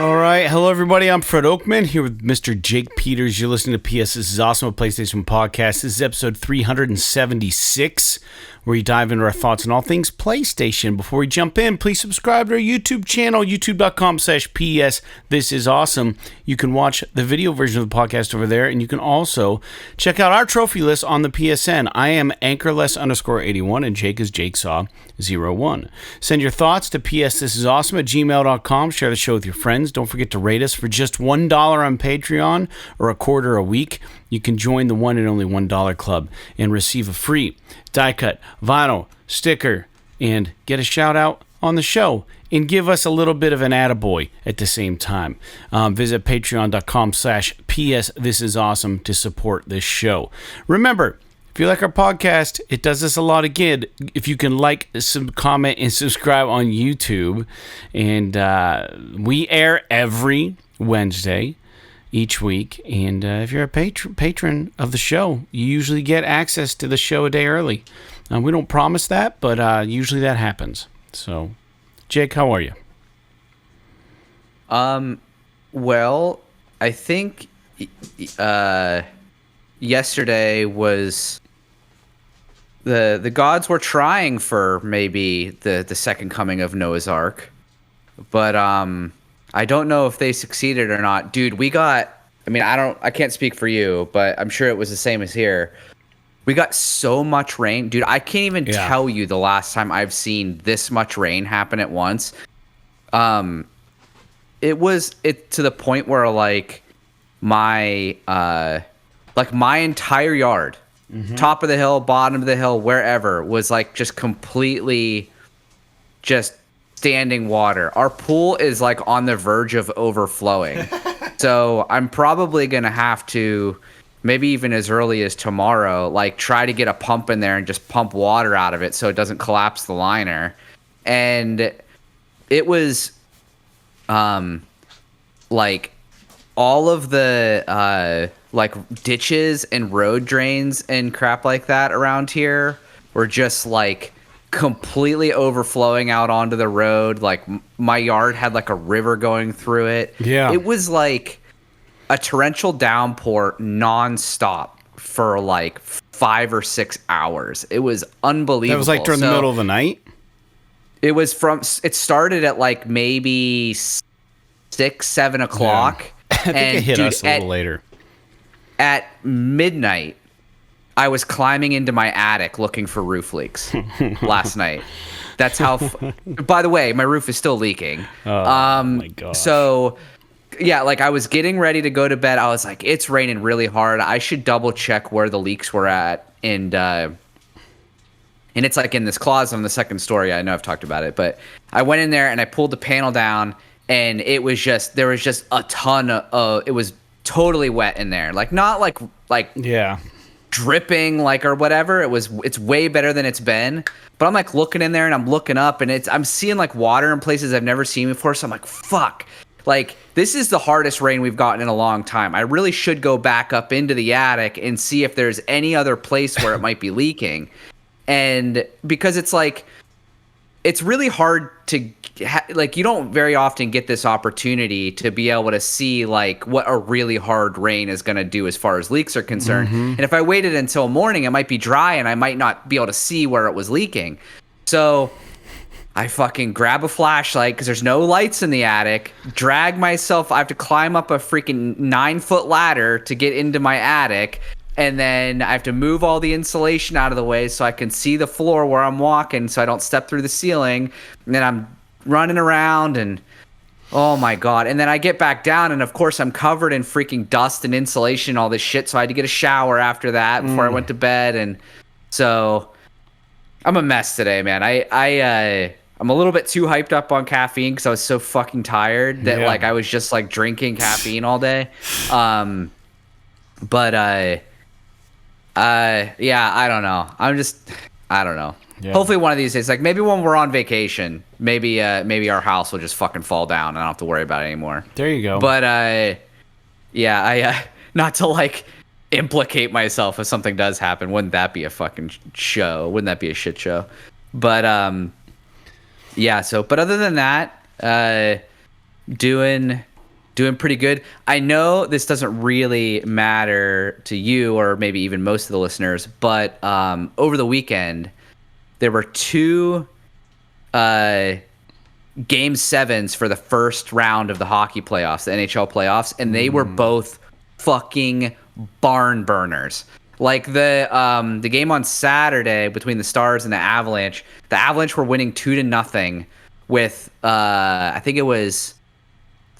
All right. Hello, everybody. I'm Fred Oakman here with Mr. Jake Peters. You're listening to PS This Is Awesome, a PlayStation podcast. This is episode 376, where we dive into our thoughts on all things PlayStation. Before we jump in, please subscribe to our YouTube channel, youtube.com/PS This Is Awesome. You can watch the video version of the podcast over there, and you can also check out our trophy list on the PSN. I am Anchorless_81, and Jake is Jakesaw01. Send your thoughts to psthisisawesome@gmail.com. Share the show with your friends. Don't forget to rate us for just $1 on Patreon or a quarter a week. You can join the one and only $1 club and receive a free die cut, vinyl, sticker, and get a shout out on the show and give us a little bit of an attaboy at the same time. Visit patreon.com/PS This Is Awesome to support this show. Remember, if you like our podcast, it does us a lot of good if you can like, comment, and subscribe on YouTube. And we air every Wednesday each week. And if you're a patron of the show, you usually get access to the show a day early. We don't promise that, but usually that happens. So, Jake, how are you? Well, I think yesterday was the gods were trying for maybe the second coming of Noah's Ark, but I don't know if they succeeded or not. Dude, I can't speak for you, but I'm sure it was the same as here. We got so much rain. Dude, I can't even tell you the last time I've seen this much rain happen at once. It was to the point where like my entire yard, top of the hill, bottom of the hill, wherever, was like just completely just standing water. Our pool is like on the verge of overflowing. So I'm probably going to have to, maybe even as early as tomorrow, like try to get a pump in there and just pump water out of it so it doesn't collapse the liner. And it was like all of the like ditches and road drains and crap like that around here were just like completely overflowing out onto the road. Like my yard had like a river going through it. Yeah. It was like a torrential downpour nonstop for like 5 or 6 hours. It was unbelievable. That was like during the middle of the night? It started at like maybe 6-7 o'clock. Yeah. I think it hit us a little later. At midnight, I was climbing into my attic looking for roof leaks last night. That's how. By the way, my roof is still leaking. Oh my god. So, yeah, like I was getting ready to go to bed. I was like, it's raining really hard. I should double check where the leaks were at, and it's like in this closet on the second story. I know I've talked about it, but I went in there and I pulled the panel down, and there was just a ton of. It was totally wet in there, like not like dripping like or whatever. It's way better than it's been, but I'm like looking in there and I'm looking up and I'm seeing like water in places I've never seen before. So I'm like, fuck, like this is the hardest rain we've gotten in a long time. I really should go back up into the attic and see if there's any other place where it might be leaking. And because it's like, it's really hard to like, you don't very often get this opportunity to be able to see like what a really hard rain is going to do as far as leaks are concerned. And if I waited until morning, it might be dry and I might not be able to see where it was leaking. So I fucking grab a flashlight because there's no lights in the attic, drag myself. I have to climb up a freaking 9-foot ladder to get into my attic. And then I have to move all the insulation out of the way so I can see the floor where I'm walking so I don't step through the ceiling. And then I'm running around and oh my god. And then I get back down and of course I'm covered in freaking dust and insulation and all this shit. So I had to get a shower after that before I went to bed. And so I'm a mess today, man. I'm a little bit too hyped up on caffeine because I was so fucking tired that like I was just like drinking caffeine all day. Yeah, I don't know. I don't know. Yeah. Hopefully one of these days, like maybe when we're on vacation, maybe our house will just fucking fall down and I don't have to worry about it anymore. There you go. But yeah, not to like implicate myself if something does happen. Wouldn't that be a fucking show? Wouldn't that be a shit show? But yeah. So, but other than that, doing doing pretty good. I know this doesn't really matter to you or maybe even most of the listeners, but over the weekend there were 2 game 7s for the first round of the hockey playoffs, the NHL playoffs, and they were both fucking barn burners. Like the game on Saturday between the Stars and the Avalanche were winning 2-0 with I think it was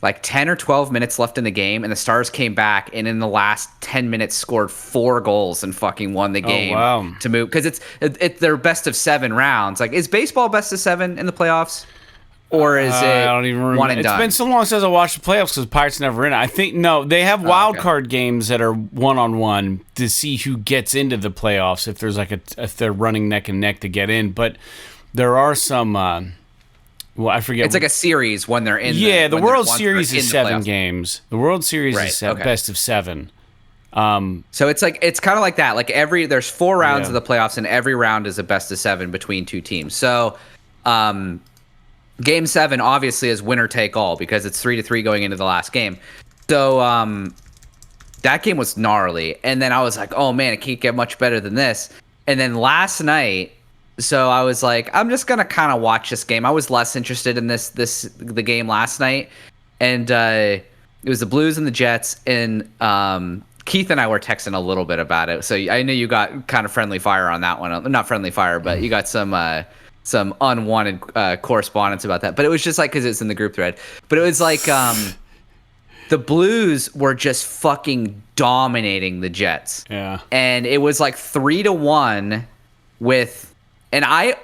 like 10 or 12 minutes left in the game, and the Stars came back and in the last 10 minutes scored 4 goals and fucking won the game to move, because it's their best of 7 rounds. Like, is baseball best of 7 in the playoffs? Or is it I don't even remember. one and done? It's been so long since I watched the playoffs because Pirates never in it. I think, no, they have wild card games that are one-on-one to see who gets into the playoffs if there's like if they're running neck and neck to get in. But there are some, well, I forget. It's like a series when they're in. Yeah, the World Series is 7 games. The World Series is best of 7. So it's kind of like that. Like there's 4 rounds of the playoffs, and every round is a best of 7 between 2 teams. So, Game 7 obviously is winner take all because it's 3-3 going into the last game. So that game was gnarly, and then I was like, oh man, it can't get much better than this. And then last night, so I was like, I'm just gonna kind of watch this game. I was less interested in the game last night, and it was the Blues and the Jets, and Keith and I were texting a little bit about it. So I knew you got kind of friendly fire on that one. Not friendly fire, but you got some unwanted correspondence about that. But it was just like, because it's in the group thread. But it was like the Blues were just fucking dominating the Jets. Yeah. And it was like 3-1 with, and I,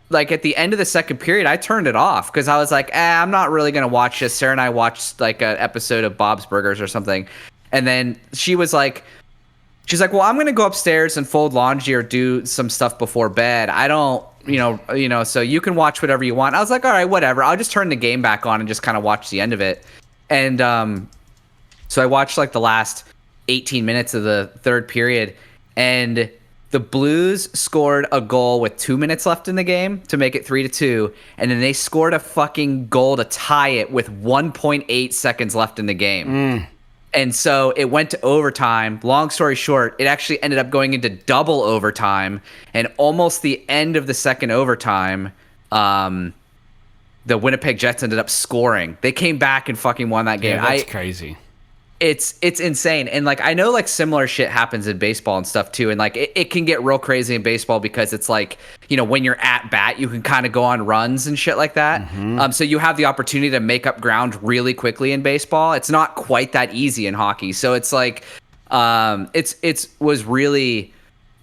like at the end of the second period, I turned it off because I was like, I'm not really going to watch this. Sarah and I watched like an episode of Bob's Burgers or something. And then she's like, well, I'm going to go upstairs and fold laundry or do some stuff before bed. I don't, so you can watch whatever you want. I was like, all right, whatever. I'll just turn the game back on and just kind of watch the end of it. And so I watched like the last 18 minutes of the third period, and the Blues scored a goal with 2 minutes left in the game to make it 3-2. And then they scored a fucking goal to tie it with 1.8 seconds left in the game. And so it went to overtime. Long story short, it actually ended up going into double overtime. And almost the end of the second overtime, the Winnipeg Jets ended up scoring. They came back and fucking won that game. Yeah, that's crazy. It's insane. And like, I know like similar shit happens in baseball and stuff too. And like, it can get real crazy in baseball because it's like, when you're at bat, you can kind of go on runs and shit like that. So you have the opportunity to make up ground really quickly in baseball. It's not quite that easy in hockey. So it's like, it was really,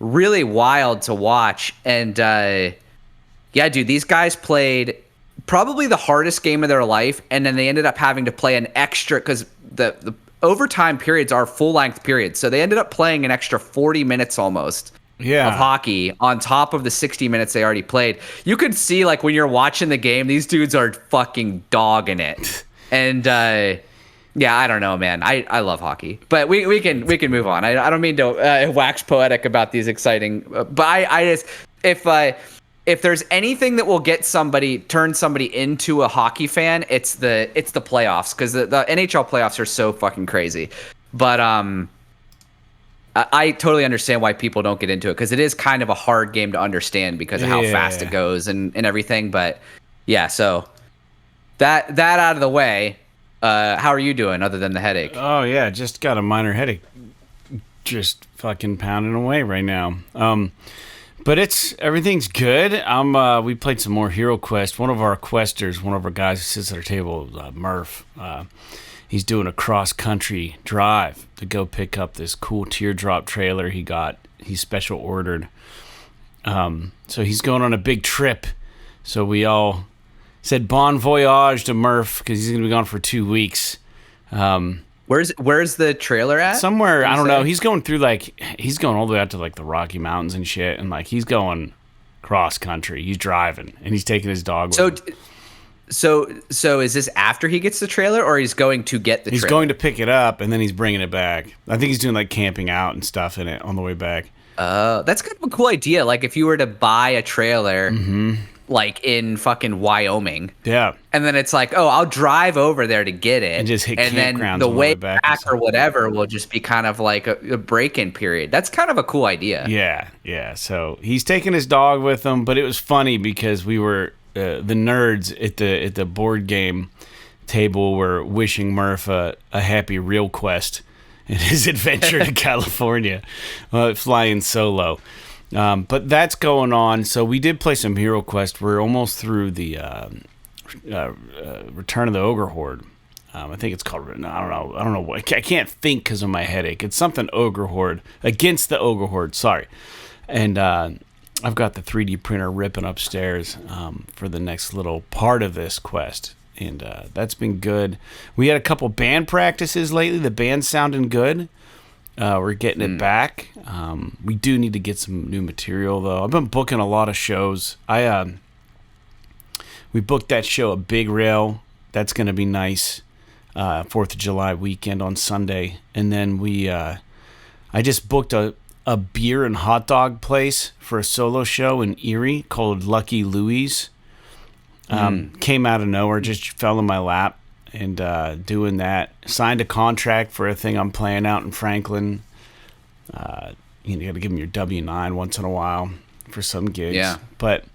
really wild to watch. And yeah, dude, these guys played probably the hardest game of their life. And then they ended up having to play an extra, because the overtime periods are full-length periods. So they ended up playing an extra 40 minutes almost of hockey on top of the 60 minutes they already played. You could see, like, when you're watching the game, these dudes are fucking dogging it. And, yeah, I don't know, man. I love hockey. But we can move on. I don't mean to wax poetic about these exciting... but I just... If there's anything that will turn somebody into a hockey fan, it's the playoffs, because the NHL playoffs are so fucking crazy. But I totally understand why people don't get into it, because it is kind of a hard game to understand because of how fast it goes and everything. But yeah, so that out of the way, how are you doing other than the headache? Oh yeah, just got a minor headache, just fucking pounding away right now. But everything's good. We played some more Hero Quest. One of our questers, one of our guys who sits at our table, Murph, he's doing a cross-country drive to go pick up this cool teardrop trailer he's special ordered. So he's going on a big trip. So we all said bon voyage to Murph, because he's going to be gone for 2 weeks. Where's the trailer at? Somewhere, I don't know. He's going all the way out to like the Rocky Mountains and shit, and like he's going cross country. He's driving and he's taking his dog with him. So is this after he gets the trailer, or he's going to get the trailer? He's going to pick it up and then he's bringing it back. I think he's doing like camping out and stuff in it on the way back. That's kind of a cool idea. Like if you were to buy a trailer, like in fucking Wyoming. Yeah. And then it's like, oh, I'll drive over there to get it. And just hit then campgrounds the on the way way back or whatever will just be kind of like a break-in period. That's kind of a cool idea. Yeah. So he's taking his dog with him, but it was funny because we were the nerds at the board game table were wishing Murph a happy real quest in his adventure to California, flying solo. But that's going on. So we did play some Hero Quest. We're almost through the Return of the Ogre Horde. I think it's called. I don't know. I can't think because of my headache. It's something Ogre Horde, against the Ogre Horde. Sorry. And I've got the 3D printer ripping upstairs for the next little part of this quest. And that's been good. We had a couple band practices lately. The band's sounding good. We're getting it back. We do need to get some new material, though. I've been booking a lot of shows. We booked that show at Big Rail. That's going to be nice. 4th of July weekend on Sunday. And then I just booked a beer and hot dog place for a solo show in Erie called Lucky Louie's. Came out of nowhere, just fell in my lap, and doing that. Signed a contract for a thing I'm playing out in Franklin. You got to give them your W-9 once in a while for some gigs. Yeah. But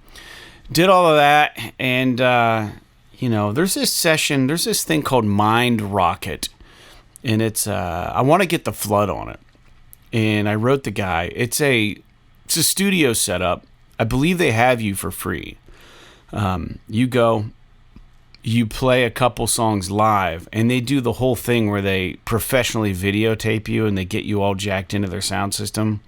did all of that, and there's this thing called Mind Rocket, and it's I want to get the Flood on it, and I wrote the guy. It's a studio setup. I believe they have you for free. You go, you play a couple songs live, and they do the whole thing where they professionally videotape you and they get you all jacked into their sound system,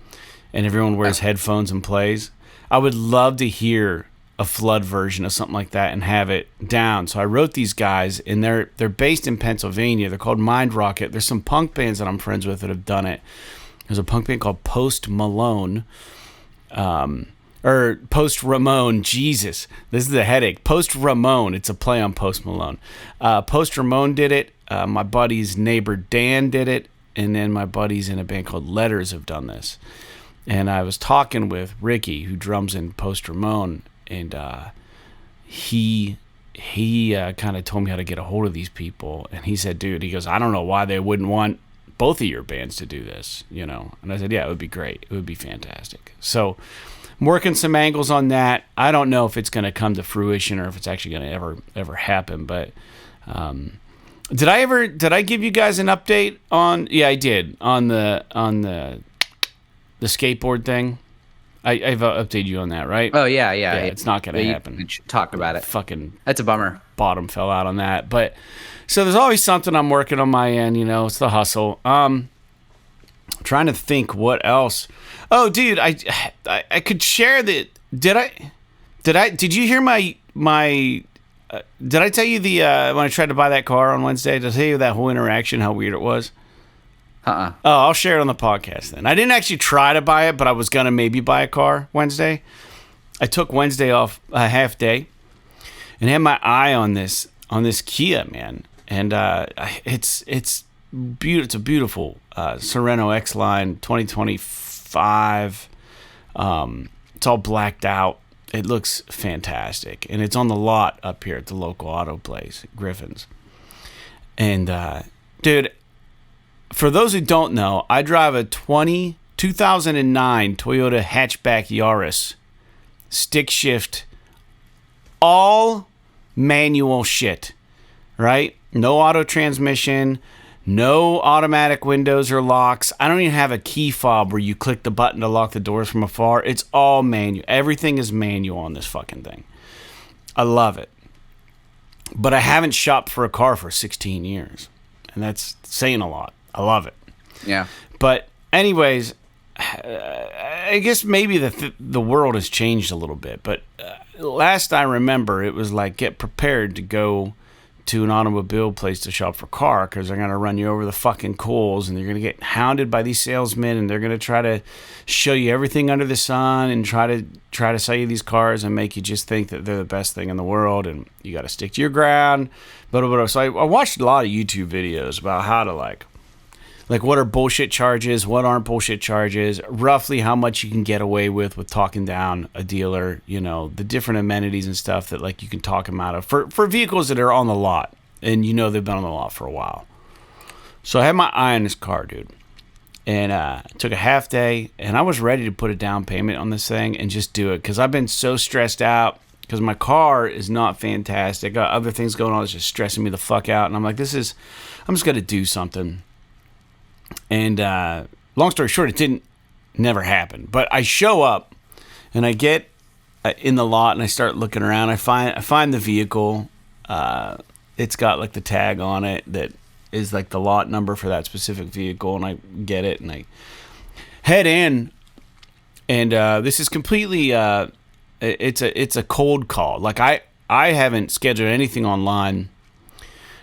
and everyone wears headphones and plays. I would love to hear a Flood version of something like that and have it down. So I wrote these guys, and they're based in Pennsylvania. They're called Mind Rocket. There's some punk bands that I'm friends with that have done it. There's a punk band called Post Malone. Or Post Ramone, Jesus. This is a headache. Post Ramone. It's a play on Post Malone. Post Ramone did it. My buddy's neighbor Dan did it. And then my buddies in a band called Letters have done this. And I was talking with Ricky, who drums in Post Ramone. And he kind of told me how to get a hold of these people. And he said, dude, he goes, I don't know why they wouldn't want both of your bands to do this, And I said, yeah, it would be great. It would be fantastic. So I'm working some angles on that. I don't know if it's going to come to fruition or if it's actually going to ever happen. But did I give you guys an update on? Yeah, I did on the skateboard thing. I've updated you on that, right? Oh yeah. It's not going to happen. You should talk about it. Fucking that's a bummer. Bottom fell out on that, but so there's always something I'm working on my end. It's the hustle. Trying to think what else. Oh, dude, I could share that. Did you hear my did I tell you when I tried to buy that car on Wednesday? Did I tell you that whole interaction, how weird it was? Oh, I'll share it on the podcast then. I didn't actually try to buy it, but I was gonna maybe buy a car Wednesday. I took Wednesday off a half day and had my eye on this Kia, man. And it's beautiful. It's a beautiful Sorento X-Line 2025. It's all blacked out. It looks fantastic, and it's on the lot up here at the local auto place, Griffin's. And dude, for those who don't know, I drive a 2009 Toyota hatchback Yaris, stick shift, all manual shit, right? No auto transmission, no automatic windows or locks. I don't even have a key fob where you click the button to lock the doors from afar. It's all manual. Everything is manual on this fucking thing. I love it. But I haven't shopped for a car for 16 years. And that's saying a lot. I love it. Yeah. But anyways, I guess maybe the world has changed a little bit. But last I remember, it was like, get prepared to go to an automobile place to shop for a car because they're going to run you over the fucking coals and you're going to get hounded by these salesmen and they're going to try to show you everything under the sun and try to sell you these cars and make you just think that they're the best thing in the world and you got to stick to your ground. Blah, blah, blah. So I watched a lot of YouTube videos about how to like like what are bullshit charges, what aren't bullshit charges, roughly how much you can get away with talking down a dealer, you know, the different amenities and stuff that like you can talk them out of for vehicles that are on the lot and you know they've been on the lot for a while. So I had my eye on this car, dude. And took a half day, and I was ready to put a down payment on this thing and just do it because I've been so stressed out because my car is not fantastic. I got other things going on that's just stressing me the fuck out. And I'm like, I'm just going to do something. And long story short, it never happen. But I show up, and I get in the lot, and I start looking around. I find the vehicle. It's got like the tag on it that is like the lot number for that specific vehicle, and I get it, and I head in, and this is completely it's a cold call. Like I haven't scheduled anything online.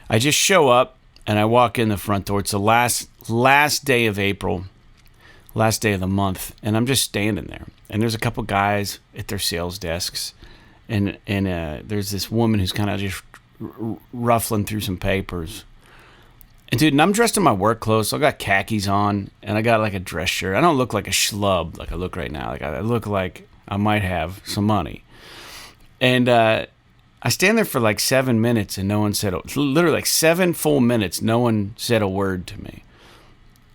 I just show up and I walk in the front door. It's the last day of April, last day of the month, and I'm just standing there, and there's a couple guys at their sales desks, and there's this woman who's kind of just ruffling through some papers. And dude, and I'm dressed in my work clothes, so I got khakis on, and I got like a dress shirt. I don't look like a schlub like I look right now. Like I look like I might have some money. And I stand there for like 7 minutes, and no one said, literally like 7 full minutes, no one said a word to me.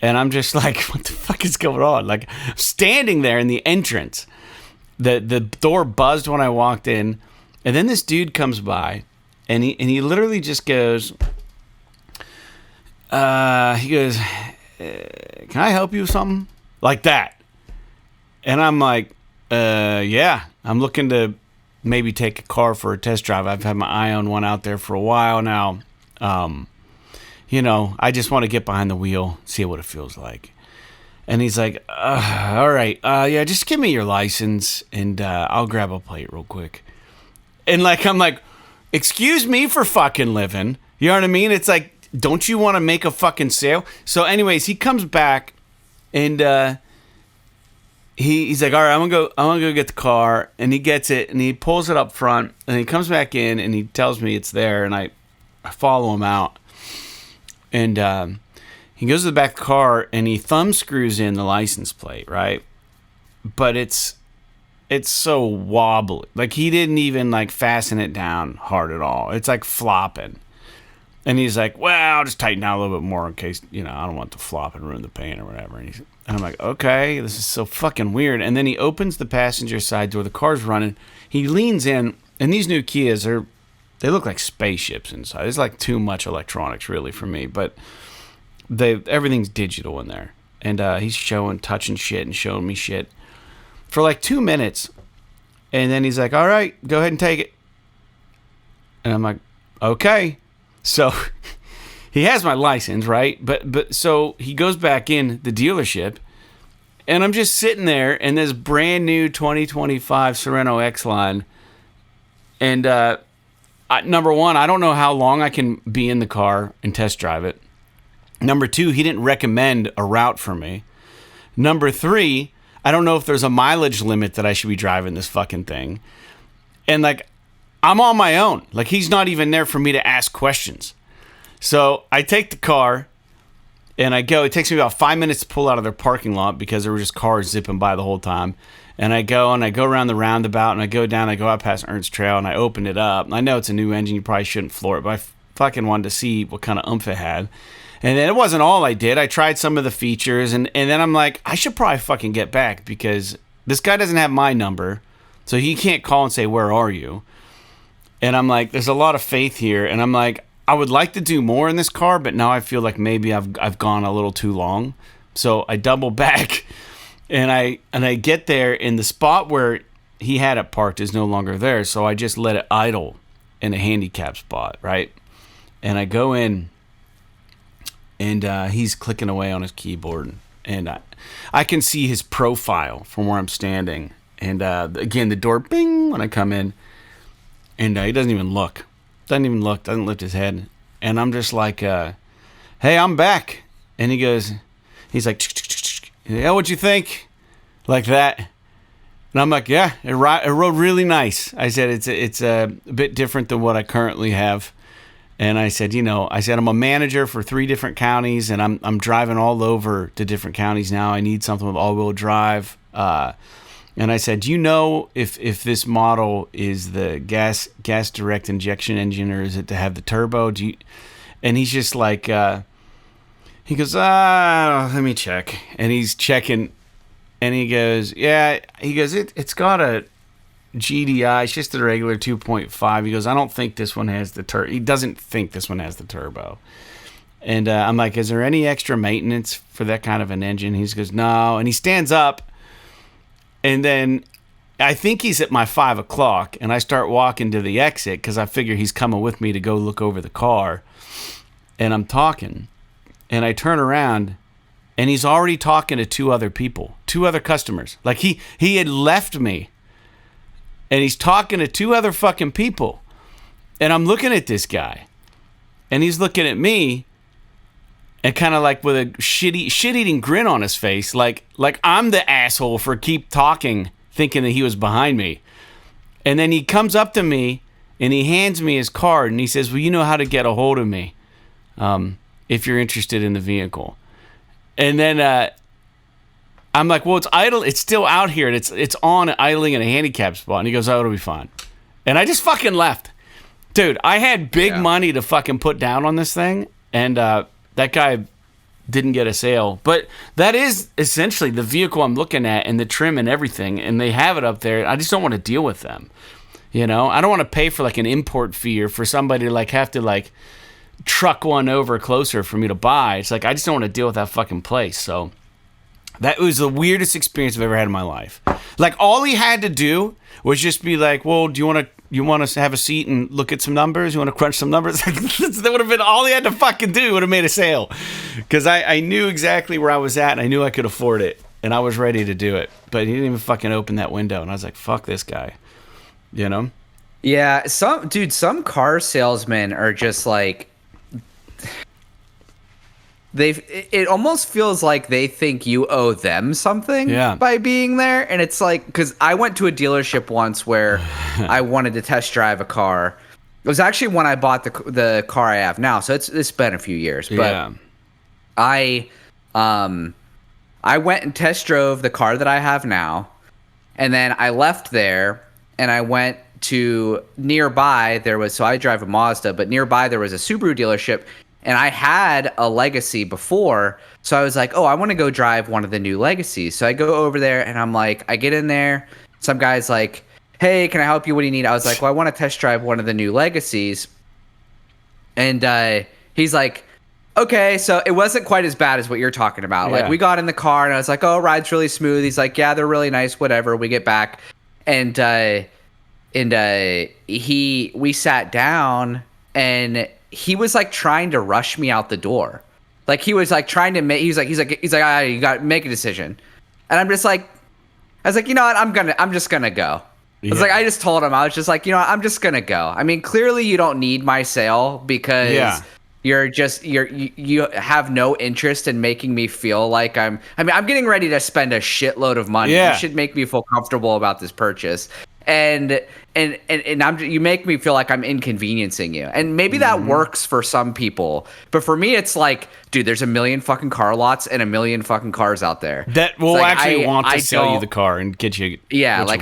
And I'm just like, what the fuck is going on? Like, I'm standing there in the entrance. The door buzzed when I walked in, and then this dude comes by, and he literally just goes... he goes, can I help you with something? Like that. And I'm like, yeah, I'm looking to maybe take a car for a test drive. I've had my eye on one out there for a while now. You know, I just want to get behind the wheel, see what it feels like. And he's like, all right, yeah, just give me your license and I'll grab a plate real quick. And like, I'm like, excuse me for fucking living. You know what I mean? It's like, don't you want to make a fucking sale? So anyways, he comes back and he's like, all right, I'm gonna go get the car. And he gets it and he pulls it up front and he comes back in and he tells me it's there, and I follow him out. And he goes to the back of the car and he thumb screws in the license plate, right? But it's so wobbly. Like he didn't even like fasten it down hard at all. It's like flopping. And he's like, well, I'll just tighten down a little bit more in case, you know, I don't want to flop and ruin the paint or whatever. And I'm like, okay, this is so fucking weird. And then he opens the passenger side door. The car's running. He leans in, and these new Kias, they look like spaceships inside. It's like too much electronics, really, for me. But everything's digital in there. And he's touching shit and showing me shit for like 2 minutes. And then he's like, all right, go ahead and take it. And I'm like, okay. So he has my license, right? But so he goes back in the dealership, and I'm just sitting there in this brand new 2025 Sorento X-Line. And number one, I don't know how long I can be in the car and test drive it. Number two, he didn't recommend a route for me. Number three, I don't know if there's a mileage limit that I should be driving this fucking thing. And like, I'm on my own. Like, he's not even there for me to ask questions. So I take the car and I go. It takes me about 5 minutes to pull out of their parking lot because there were just cars zipping by the whole time. And I go around the roundabout, and I go down. I go out past Ernst Trail, and I open it up. I know it's a new engine. You probably shouldn't floor it, but I fucking wanted to see what kind of oomph it had. And then it wasn't all I did. I tried some of the features, and then I'm like, I should probably fucking get back because this guy doesn't have my number, so he can't call and say, where are you? And I'm like, there's a lot of faith here. And I'm like, I would like to do more in this car, but now I feel like maybe I've gone a little too long. So I double back and I get there, and the spot where he had it parked is no longer there. So I just let it idle in a handicap spot, right? And I go in, and he's clicking away on his keyboard, and I can see his profile from where I'm standing. And again, the door bing when I come in. And he doesn't even look. Doesn't lift his head. And I'm just like, hey, I'm back. And he's like, yeah, what'd you think? Like that. And I'm like, yeah, it rode really nice. I said, it's a bit different than what I currently have. And I said, I'm a manager for 3 different counties, and I'm driving all over to different counties now. I need something with all-wheel drive. And I said, if this model is the gas direct injection engine, or is it to have the turbo? And he's just like, he goes, let me check. And he's checking, and he goes, yeah. He goes, it's got a GDI. It's just a regular 2.5. He goes, I don't think this one has the turbo. He doesn't think this one has the turbo. And I'm like, is there any extra maintenance for that kind of an engine? He goes, no. And he stands up, and then I think he's at my 5 o'clock, and I start walking to the exit because I figure he's coming with me to go look over the car. And I'm talking, and I turn around, and he's already talking to 2 other people, 2 other customers. Like he had left me. And he's talking to 2 other fucking people. And I'm looking at this guy. And he's looking at me. And kind of like with a shit-eating grin on his face. Like I'm the asshole for keep talking, thinking that he was behind me. And then he comes up to me. And he hands me his card. And he says, well, you know how to get a hold of me. If you're interested in the vehicle. And then... I'm like, well, it's idle. It's still out here, and it's on idling in a handicap spot. And he goes, oh, it'll be fine. And I just fucking left. Dude, I had big money to fucking put down on this thing, and that guy didn't get a sale. But that is essentially the vehicle I'm looking at, and the trim and everything, and they have it up there. I just don't want to deal with them. I don't want to pay for like an import fee or for somebody to like have to like truck one over closer for me to buy. It's like I just don't want to deal with that fucking place. So... that was the weirdest experience I've ever had in my life. Like, all he had to do was just be like, well, do you want us to have a seat and look at some numbers? You want to crunch some numbers? That would have been all he had to fucking do. Would have made a sale. Because I knew exactly where I was at, and I knew I could afford it. And I was ready to do it. But he didn't even fucking open that window. And I was like, fuck this guy. Yeah, some car salesmen are just like... it almost feels like they think you owe them something by being there. And it's like, because I went to a dealership once where I wanted to test drive a car. It was actually when I bought the car I have now, so it's been a few years. But I went and test drove the car that I have now, and then I left there and I went to nearby. So I drive a Mazda, but nearby there was a Subaru dealership. And I had a Legacy before, so I was like, oh, I want to go drive one of the new Legacies. So I go over there, and I'm like, I get in there. Some guy's like, hey, can I help you? What do you need? I was like, well, I want to test drive one of the new Legacies. And he's like, okay. So it wasn't quite as bad as what you're talking about. Like, we got in the car, and I was like, oh, ride's really smooth. He's like, yeah, they're really nice, whatever. We get back, and we sat down, and he was like trying to rush me out the door. Like he was like trying to make, he's like, you got to make a decision. And I'm just like, I was like, you know what? I'm just going to go. I was like, I just told him, I was just like, you know what? I'm just going to go. I mean, clearly you don't need my sale because you have no interest in making me feel like I'm getting ready to spend a shitload of money. You should make me feel comfortable about this purchase. And you make me feel like I'm inconveniencing you. And maybe that works for some people. But for me, it's like, dude, there's a million fucking car lots and a million fucking cars out there. That will actually want to sell you the car and get you. Yeah, like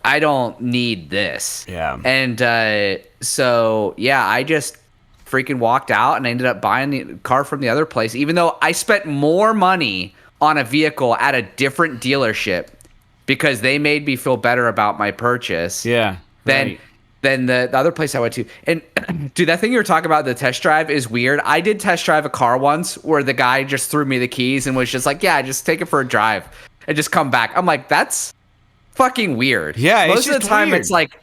I don't need this. Yeah. And so, yeah, I just freaking walked out and I ended up buying the car from the other place, even though I spent more money on a vehicle at a different dealership because they made me feel better about my purchase. Yeah. Than the other place I went to. And dude, that thing you were talking about, the test drive, is weird. I did test drive a car once where the guy just threw me the keys and was just like, yeah, just take it for a drive and just come back. I'm like, that's fucking weird. Yeah. Most of the time weird. It's like,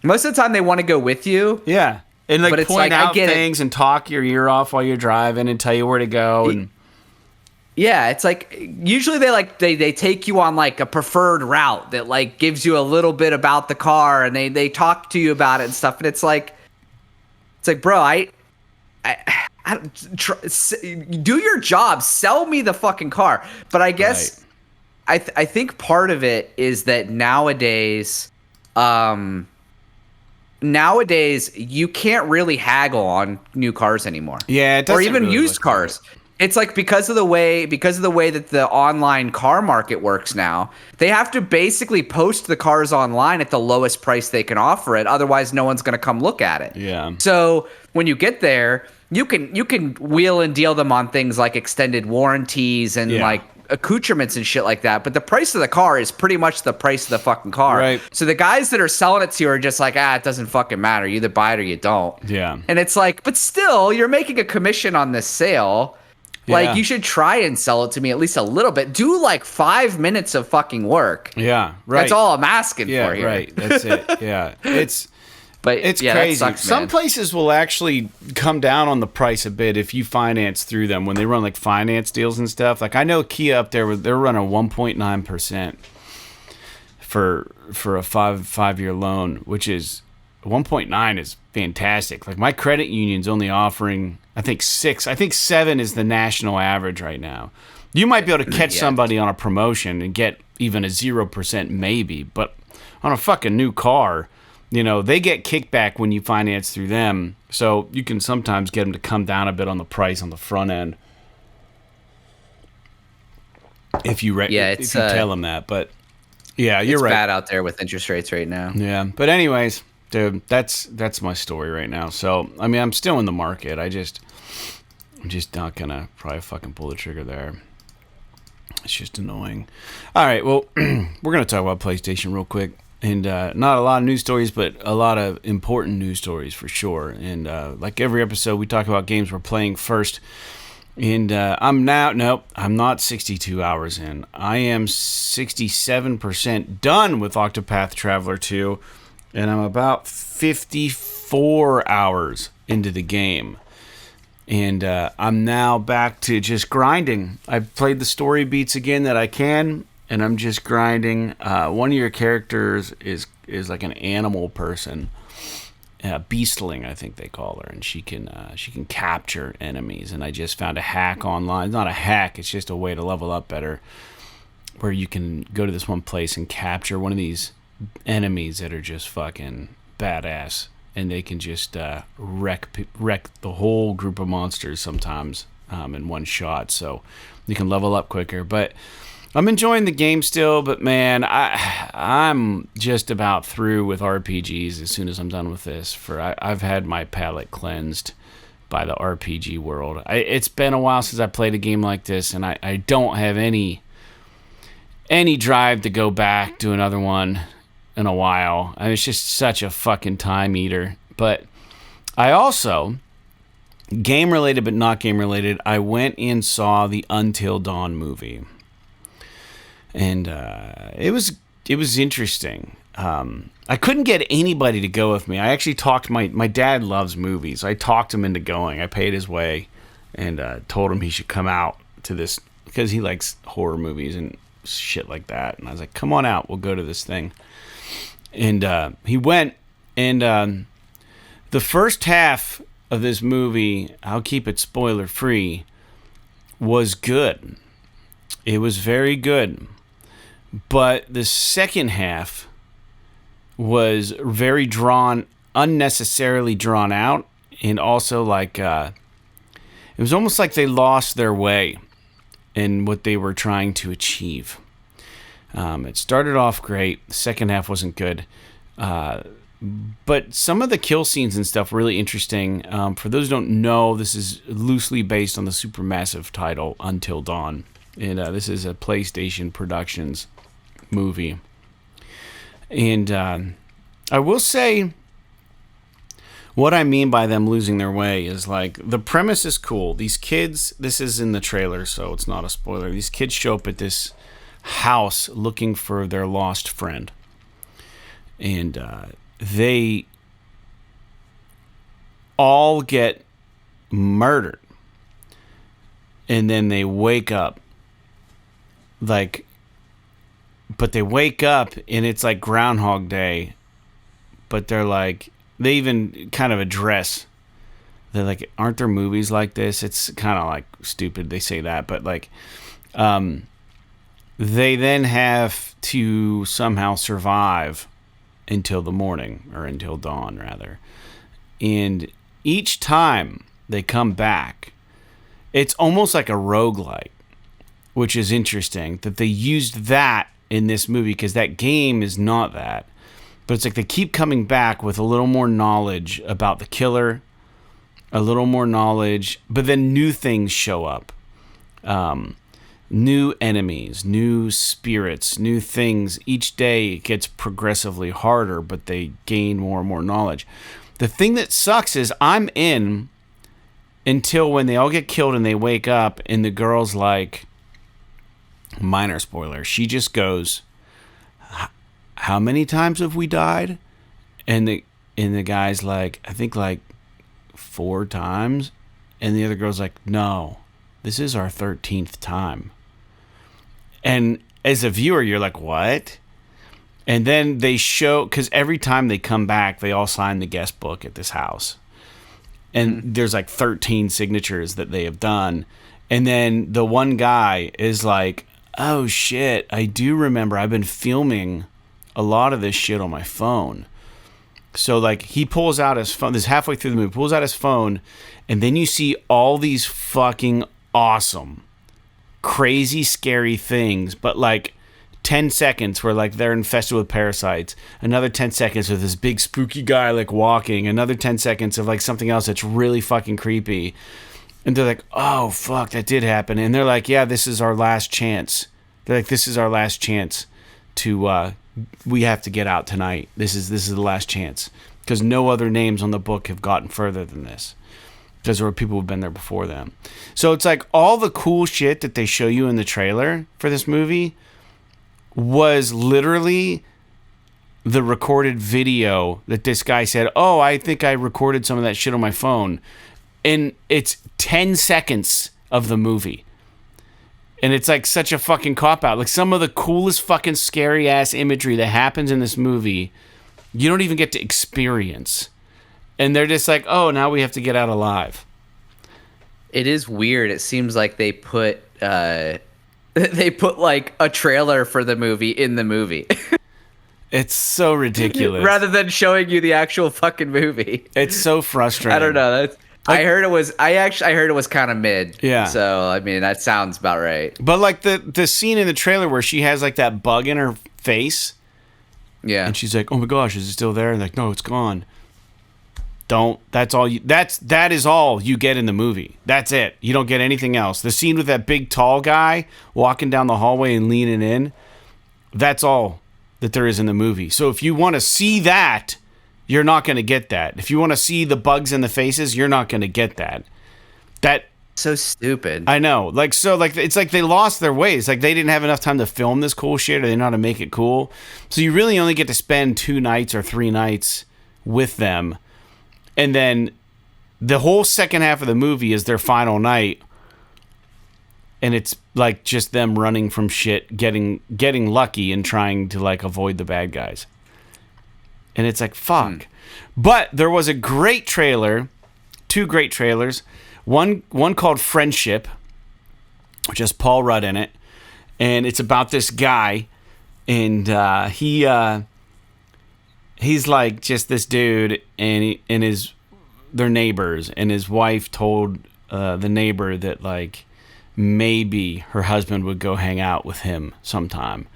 most of the time they want to go with you. Yeah. And like point out things and talk your ear off while you're driving and tell you where to go. And yeah, it's like usually they take you on like a preferred route that like gives you a little bit about the car and they talk to you about it and stuff. And it's like bro, I do your job, sell me the fucking car. But I guess I think part of it is that nowadays, nowadays you can't really haggle on new cars anymore. Yeah, it doesn't or even really used look cars. It's like because of the way that the online car market works now, they have to basically post the cars online at the lowest price they can offer it. Otherwise, no one's going to come look at it. Yeah. So when you get there, you can wheel and deal them on things like extended warranties and like accoutrements and shit like that. But the price of the car is pretty much the price of the fucking car. Right. So the guys that are selling it to you are just like, it doesn't fucking matter. You either buy it or you don't. Yeah. And it's like, but still, you're making a commission on this sale. Like, you should try and sell it to me at least a little bit. Do like 5 minutes of fucking work. Yeah, right. That's all I'm asking for here. Yeah, right. That's it. Yeah. It's crazy. That sucks, Some man. places will actually come down on the price a bit if you finance through them when they run like finance deals and stuff. Like I know Kia up there, they're running 1.9% for a five-year loan, which is 1.9 is fantastic. Like my credit union's only offering, I think 6. I think 7 is the national average right now. You might be able to catch somebody on a promotion and get even a 0% maybe, but on a fucking new car, they get kickback when you finance through them. So you can sometimes get them to come down a bit on the price on the front end. If you tell them that, but yeah, you're right. It's bad out there with interest rates right now. Yeah, but anyways, dude, that's my story right now. So I mean, I'm still in the market. I'm just not gonna probably fucking pull the trigger there. It's just annoying. All right, well, we're gonna talk about PlayStation real quick, and not a lot of news stories, but a lot of important news stories for sure. And like every episode, we talk about games we're playing first. And I'm not 62 hours in. I am 67% done with Octopath Traveler 2, and I'm about 54 hours into the game. And I'm now back to just grinding. I've played the story beats again that I can, and I'm just grinding. One of your characters is like an animal person. Beastling, I think they call her, and she can capture enemies. And I just found a hack online. It's not a hack; it's just a way to level up better, where you can go to this one place and capture one of these enemies that are just fucking badass, and they can just wreck the whole group of monsters sometimes in one shot. So you can level up quicker, but. I'm enjoying the game still, but man, I'm just about through with RPGs as soon as I'm done with this. I've had my palate cleansed by the RPG world. It's been a while since I played a game like this, and I don't have any drive to go back to another one in a while. I mean, it's just such a fucking time eater. But I also, game related but not game related, I went and saw the Until Dawn movie. And it was interesting. I couldn't get anybody to go with me. I actually talked my dad loves movies. I talked him into going. I paid his way and told him he should come out to this because he likes horror movies and shit like that. And I was like, come on out. We'll go to this thing. And he went. And the first half of this movie, I'll keep it spoiler free, was good. It was very good. But the second half was very unnecessarily drawn out, and also like it was almost like they lost their way in what they were trying to achieve. It started off great. The second half wasn't good. But some of the kill scenes and stuff were really interesting. For those who don't know, this is loosely based on the Supermassive title, Until Dawn. And this is a PlayStation Productions movie. And I will say what I mean by them losing their way is like the premise is cool. These kids, this is in the trailer, so it's not a spoiler. These kids show up at this house looking for their lost friend. And they all get murdered. And then they wake up. But they wake up and it's like Groundhog Day, but they're like, they even kind of address, they're like, aren't there movies like this? It's kind of like stupid they say that, but like, they then have to somehow survive until the morning, or until dawn, rather. And each time they come back, it's almost like a roguelike, which is interesting that they used that in this movie, because that game is not that. But it's like they keep coming back with a little more knowledge about the killer, a little more knowledge, but then new things show up. New enemies, new spirits, new things. Each day it gets progressively harder, but they gain more and more knowledge. The thing that sucks is I'm in until when they all get killed and they wake up, and the girl's like, minor spoiler, she just goes, how many times have we died? And the guy's like, I think like 4 times. And the other girl's like, no, this is our 13th time. And as a viewer, you're like, what? And then they show, because every time they come back, they all sign the guest book at this house. And there's like 13 signatures that they have done. And then the one guy is like, oh shit, I do remember I've been filming a lot of this shit on my phone. So like he pulls out his phone, this is halfway through the movie, pulls out his phone, and then you see all these fucking awesome, crazy, scary things, but like 10 seconds where like they're infested with parasites, another 10 seconds with this big spooky guy like walking, another 10 seconds of like something else that's really fucking creepy. And they're like, oh fuck, that did happen. And they're like, yeah, this is our last chance. They're like, this is our last chance to we have to get out tonight. This is the last chance, because no other names on the book have gotten further than this, because there were people who've been there before them. So it's like all the cool shit that they show you in the trailer for this movie was literally the recorded video that this guy said, oh, I think I recorded some of that shit on my phone. And it's 10 seconds of the movie. And it's like such a fucking cop-out. Like some of the coolest fucking scary-ass imagery that happens in this movie, you don't even get to experience. And they're just like, oh, now we have to get out alive. It is weird. It seems like they put like a trailer for the movie in the movie. It's so ridiculous. Rather than showing you the actual fucking movie. It's so frustrating. I don't know. I heard it was kind of mid. Yeah. So I mean, that sounds about right. But like the scene in the trailer where she has like that bug in her face. Yeah. And she's like, oh my gosh, is it still there? And like, no, it's gone. That is all you get in the movie. That's it. You don't get anything else. The scene with that big tall guy walking down the hallway and leaning in, that's all that there is in the movie. So if you want to see that, you're not going to get that. If you want to see the bugs in the faces, you're not going to get that. That so stupid. I know. Like so like it's like they lost their ways. Like they didn't have enough time to film this cool shit, or they know how to make it cool. So you really only get to spend 2 nights or 3 nights with them. And then the whole second half of the movie is their final night. And it's like just them running from shit, getting lucky and trying to like avoid the bad guys. And it's like, fuck. But there was a great trailer, 2 great trailers. One called Friendship, which has Paul Rudd in it. And it's about this guy. And he's like just this dude, and they're neighbors. And his wife told the neighbor that like maybe her husband would go hang out with him sometime.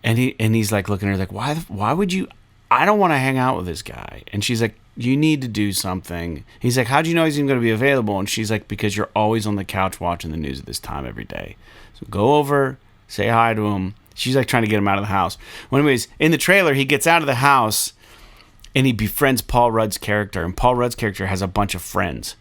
And he's like looking at her like, why would you? I don't want to hang out with this guy. And she's like, you need to do something. He's like, how'd you know he's even going to be available? And she's like, because you're always on the couch watching the news at this time every day. So go over, say hi to him. She's like trying to get him out of the house. Well, anyways, in the trailer, he gets out of the house and he befriends Paul Rudd's character. And Paul Rudd's character has a bunch of friends.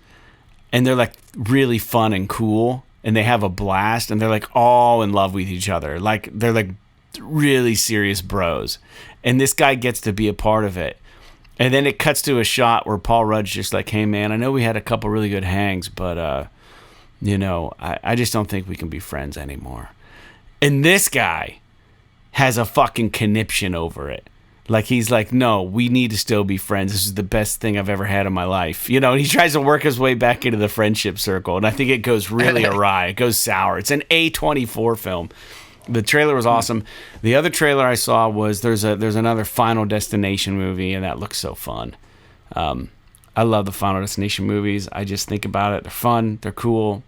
And they're like really fun and cool. And they have a blast. And they're like all in love with each other. Like they're like really serious bros. And this guy gets to be a part of it. And then it cuts to a shot where Paul Rudd's just like, hey, man, I know we had a couple really good hangs, but, I just don't think we can be friends anymore. And this guy has a fucking conniption over it. Like, he's like, no, we need to still be friends. This is the best thing I've ever had in my life. You know, and he tries to work his way back into the friendship circle. And I think it goes really awry. It goes sour. It's an A24 film. The trailer was awesome. The other trailer I saw was there's another Final Destination movie, and that looks so fun. I love the Final Destination movies. I just think about it. They're fun. They're cool.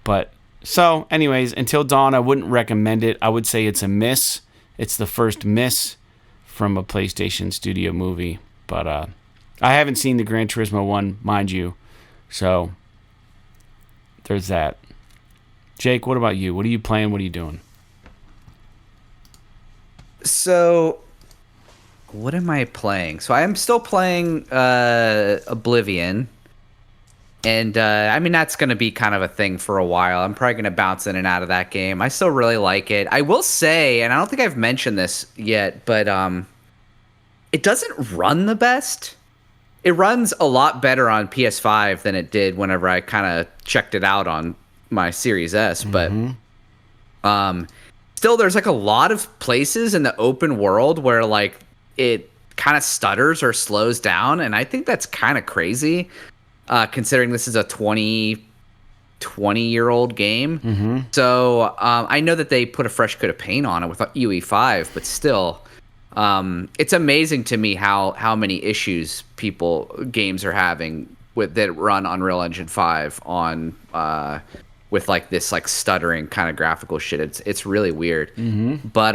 But so, anyways, Until Dawn, I wouldn't recommend it. I would say it's a miss. It's the first miss from a PlayStation Studio movie. But I haven't seen the Gran Turismo one, mind you. So there's that. Jake, what about you? What are you playing? What are you doing? So, what am I playing? So I am still playing Oblivion. And, I mean, that's going to be kind of a thing for a while. I'm probably going to bounce in and out of that game. I still really like it. I will say, and I don't think I've mentioned this yet, but it doesn't run the best. It runs a lot better on PS5 than it did whenever I kind of checked it out on my Series S. But still, there's like a lot of places in the open world where like it kind of stutters or slows down. And I think that's kind of crazy. Considering this is a 20-year-old game. So I know that they put a fresh coat of paint on it with UE5, but still, it's amazing to me how many issues games are having that run Unreal Engine 5 on with like this like stuttering kind of graphical shit. It's really weird. But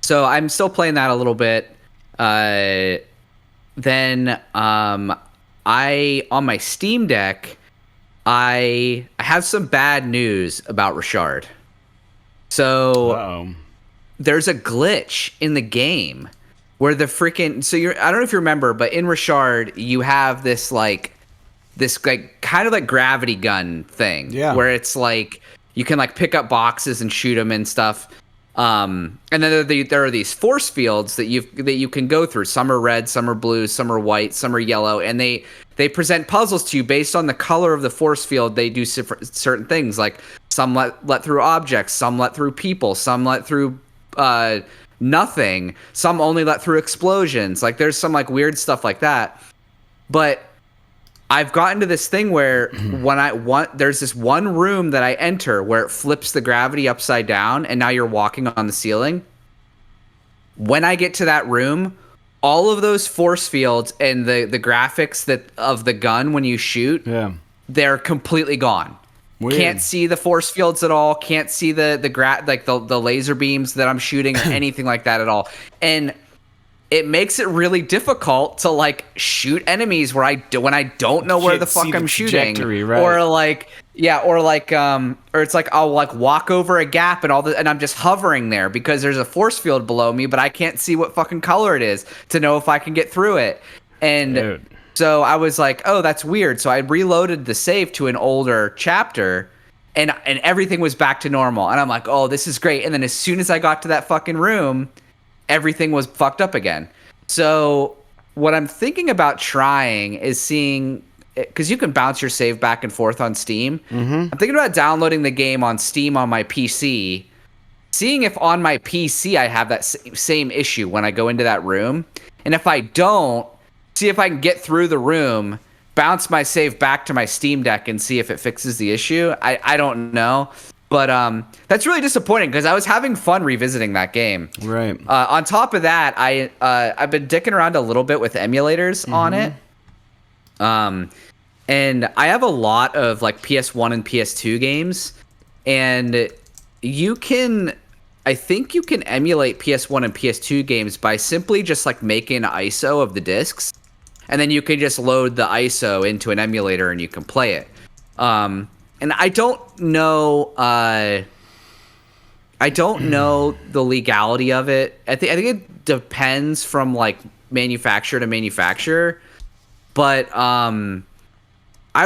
so I'm still playing that a little bit. Then on my Steam Deck, I have some bad news about Rochard. So there's a glitch in the game where the freaking I don't know if you remember, but in Rochard you have this kind of like gravity gun thing, where it's like you can like pick up boxes and shoot them and stuff. And then there are these force fields that you can go through. Some are red, some are blue, some are white, some are yellow, and they present puzzles to you based on the color of the force field. They do certain things, like some let through objects, some let through people, some let through nothing, some only let through explosions. Like there's some like weird stuff like that. But I've gotten to this thing where there's this one room that I enter where it flips the gravity upside down, and now you're walking on the ceiling. When I get to that room, all of those force fields and the graphics of the gun when you shoot, they're completely gone. Weird. Can't see the force fields at all. Can't see the laser beams that I'm shooting or anything like that at all. And it makes it really difficult to like shoot enemies when I don't know where the fuck I'm shooting, right. or it's like I'll like walk over a gap and I'm just hovering there because there's a force field below me, but I can't see what fucking color it is to know if I can get through it. And so I was like, oh, that's weird. So I reloaded the save to an older chapter, and everything was back to normal. And I'm like, oh, this is great. And then as soon as I got to that fucking room, everything was fucked up again. So what I'm thinking about trying is seeing, because you can bounce your save back and forth on Steam. I'm thinking about downloading the game on Steam on my PC, seeing if on my PC I have that same issue when I go into that room. And if I don't, see if I can get through the room, bounce my save back to my Steam Deck and see if it fixes the issue. I don't know. But that's really disappointing because I was having fun revisiting that game. Right. On top of that, I've been dicking around a little bit with emulators on it. And I have a lot of like PS1 and PS2 games, and I think you can emulate PS1 and PS2 games by simply just like making an ISO of the discs, and then you can just load the ISO into an emulator and you can play it. And I don't know the legality of it. I think it depends from like manufacturer to manufacturer. But I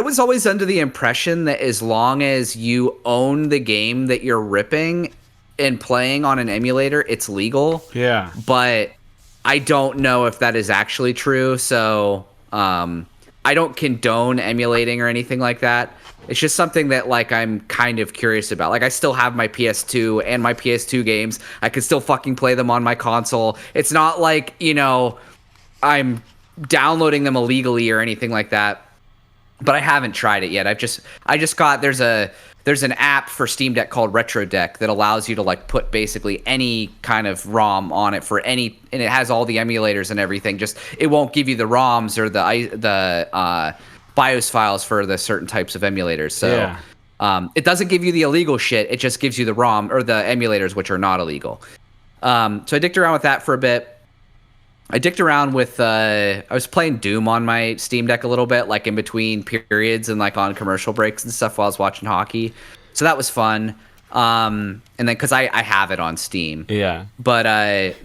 was always under the impression that as long as you own the game that you're ripping and playing on an emulator, it's legal. Yeah. But I don't know if that is actually true. So I don't condone emulating or anything like that. It's just something that like I'm kind of curious about. Like I still have my PS2 and my PS2 games. I can still fucking play them on my console. It's not like, I'm downloading them illegally or anything like that. But I haven't tried it yet. I just got there's a there's an app for Steam Deck called Retro Deck that allows you to like put basically any kind of ROM on it for any, and it has all the emulators and everything. Just it won't give you the ROMs or the BIOS files for the certain types of emulators. So it doesn't give you the illegal shit. It just gives you the ROM or the emulators, which are not illegal. So I dicked around with that for a bit. I dicked around with, I was playing Doom on my Steam Deck a little bit, like in between periods and like on commercial breaks and stuff while I was watching hockey. So that was fun. And then because I have it on Steam. Yeah. But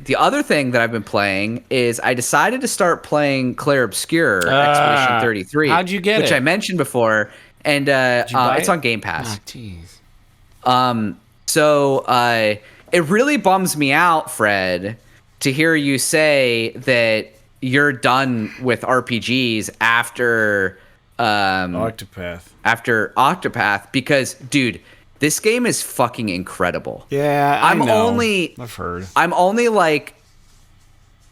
the other thing that I've been playing is I decided to start playing Clair Obscur Expedition 33. How'd you get which it? I mentioned before. And it's on Game Pass. Jeez. So it really bums me out, Fred, to hear you say that you're done with RPGs after Octopath. After Octopath, because dude, this game is fucking incredible. Yeah, I've heard. I'm only like,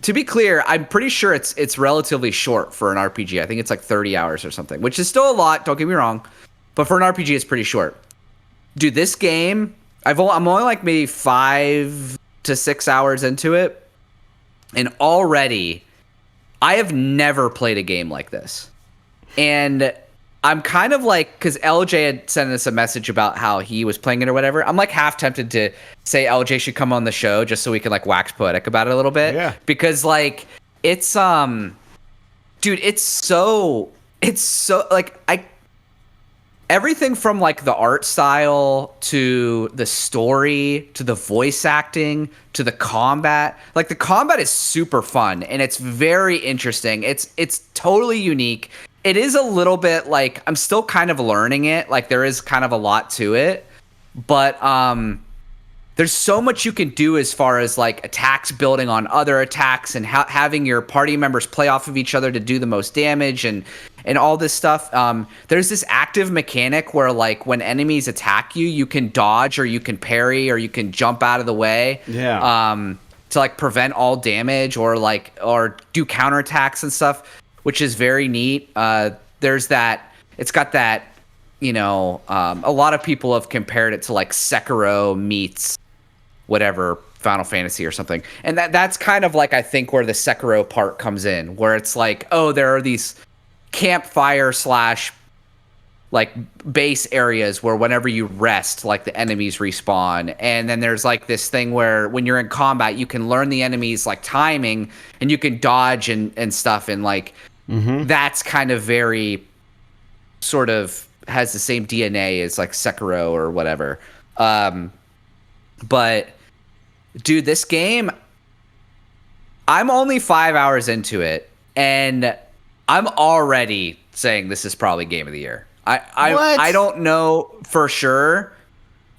to be clear, I'm pretty sure it's relatively short for an RPG. I think it's like 30 hours or something, which is still a lot, don't get me wrong, but for an RPG it's pretty short. Dude, this game, I'm only like maybe 5 to 6 hours into it. And already, I have never played a game like this. And I'm kind of like, because LJ had sent us a message about how he was playing it or whatever. I'm like half tempted to say LJ should come on the show just so we can like wax poetic about it a little bit. Yeah. Because like, it's, dude, it's so like, everything from like the art style to the story to the voice acting to the combat, like the combat is super fun and it's very interesting. It's totally unique. It is a little bit like, I'm still kind of learning it. Like there is kind of a lot to it, but there's so much you can do as far as like attacks building on other attacks and having your party members play off of each other to do the most damage and all this stuff. There's this active mechanic where like when enemies attack you, you can dodge or you can parry or you can jump out of the way. Yeah. To like prevent all damage or do counterattacks and stuff, which is very neat. There's that, it's got that, a lot of people have compared it to like Sekiro meets whatever Final Fantasy or something. And that's kind of like, I think where the Sekiro part comes in, where it's like, oh, there are these campfire / like base areas where whenever you rest, like the enemies respawn. And then there's like this thing where when you're in combat, you can learn the enemies like timing and you can dodge and stuff. And like, that's kind of very sort of has the same DNA as like Sekiro or whatever. But dude, this game, I'm only 5 hours into it and I'm already saying this is probably game of the year. I don't know for sure.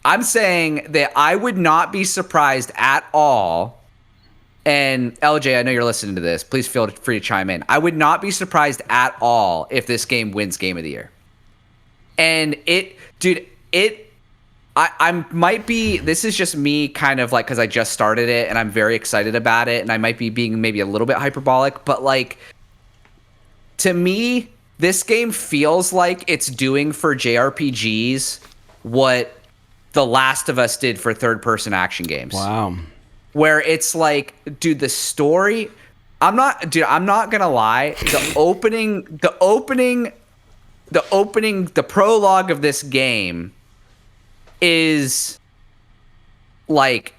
I'm saying that I would not be surprised at all. And LJ, I know you're listening to this. Please feel free to chime in. I would not be surprised at all if this game wins game of the year. And I might be, this is just me kind of like, because I just started it and I'm very excited about it. And I might be being maybe a little bit hyperbolic, but like, to me, this game feels like it's doing for JRPGs what The Last of Us did for third-person action games. Wow. Where it's like, dude, the story, I'm not gonna lie, the prologue of this game is like,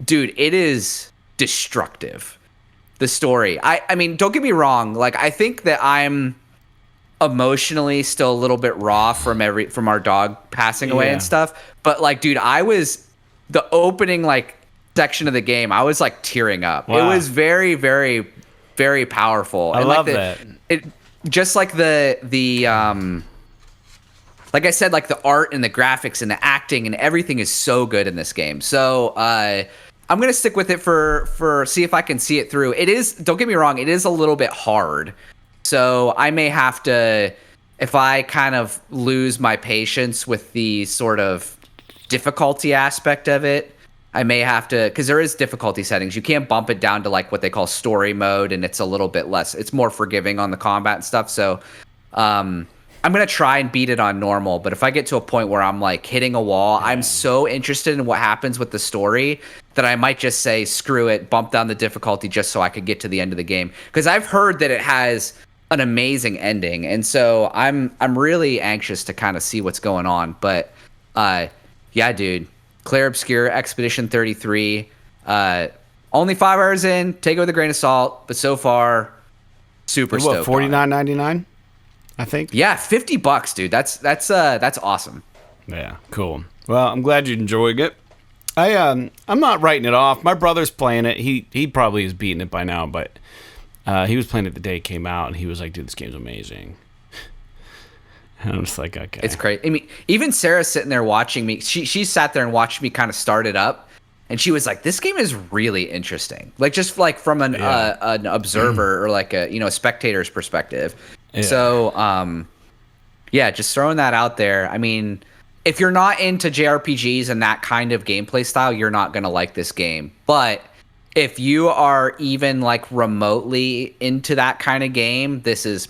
dude, it is destructive. The story. I mean, don't get me wrong. Like, I think that I'm emotionally still a little bit raw from our dog passing away and stuff. But like, dude, the opening like section of the game, I was like tearing up. Wow. It was very, very, very powerful. I love that. It just like the like I said, like the art and the graphics and the acting and everything is so good in this game. So I'm going to stick with it for see if I can see it through. It is, don't get me wrong, it is a little bit hard. So I may have to, if I kind of lose my patience with the sort of difficulty aspect of it, I may have to, because there is difficulty settings. You can't bump it down to like what they call story mode, and it's a little bit less, it's more forgiving on the combat and stuff. So I'm gonna try and beat it on normal, but if I get to a point where I'm like hitting a wall, I'm so interested in what happens with the story that I might just say screw it, bump down the difficulty just so I could get to the end of the game. Because I've heard that it has an amazing ending, and so I'm really anxious to kind of see what's going on. But yeah, dude, Clair Obscur Expedition 33. Only 5 hours in. Take it with a grain of salt, but so far, super stoked. What, $49.99? I think. Yeah, $50, dude. That's awesome. Yeah, cool. Well, I'm glad you enjoyed it. I'm not writing it off. My brother's playing it. He probably is beating it by now, but he was playing it the day it came out, and he was like, "Dude, this game's amazing." And I'm just like, okay. It's crazy. I mean, even Sarah sitting there watching me. She sat there and watched me kind of start it up, and she was like, "This game is really interesting." Like just like from an observer or like a spectator's perspective. Yeah. So, yeah, just throwing that out there. I mean, if you're not into JRPGs and that kind of gameplay style, you're not going to like this game. But if you are even like remotely into that kind of game, this is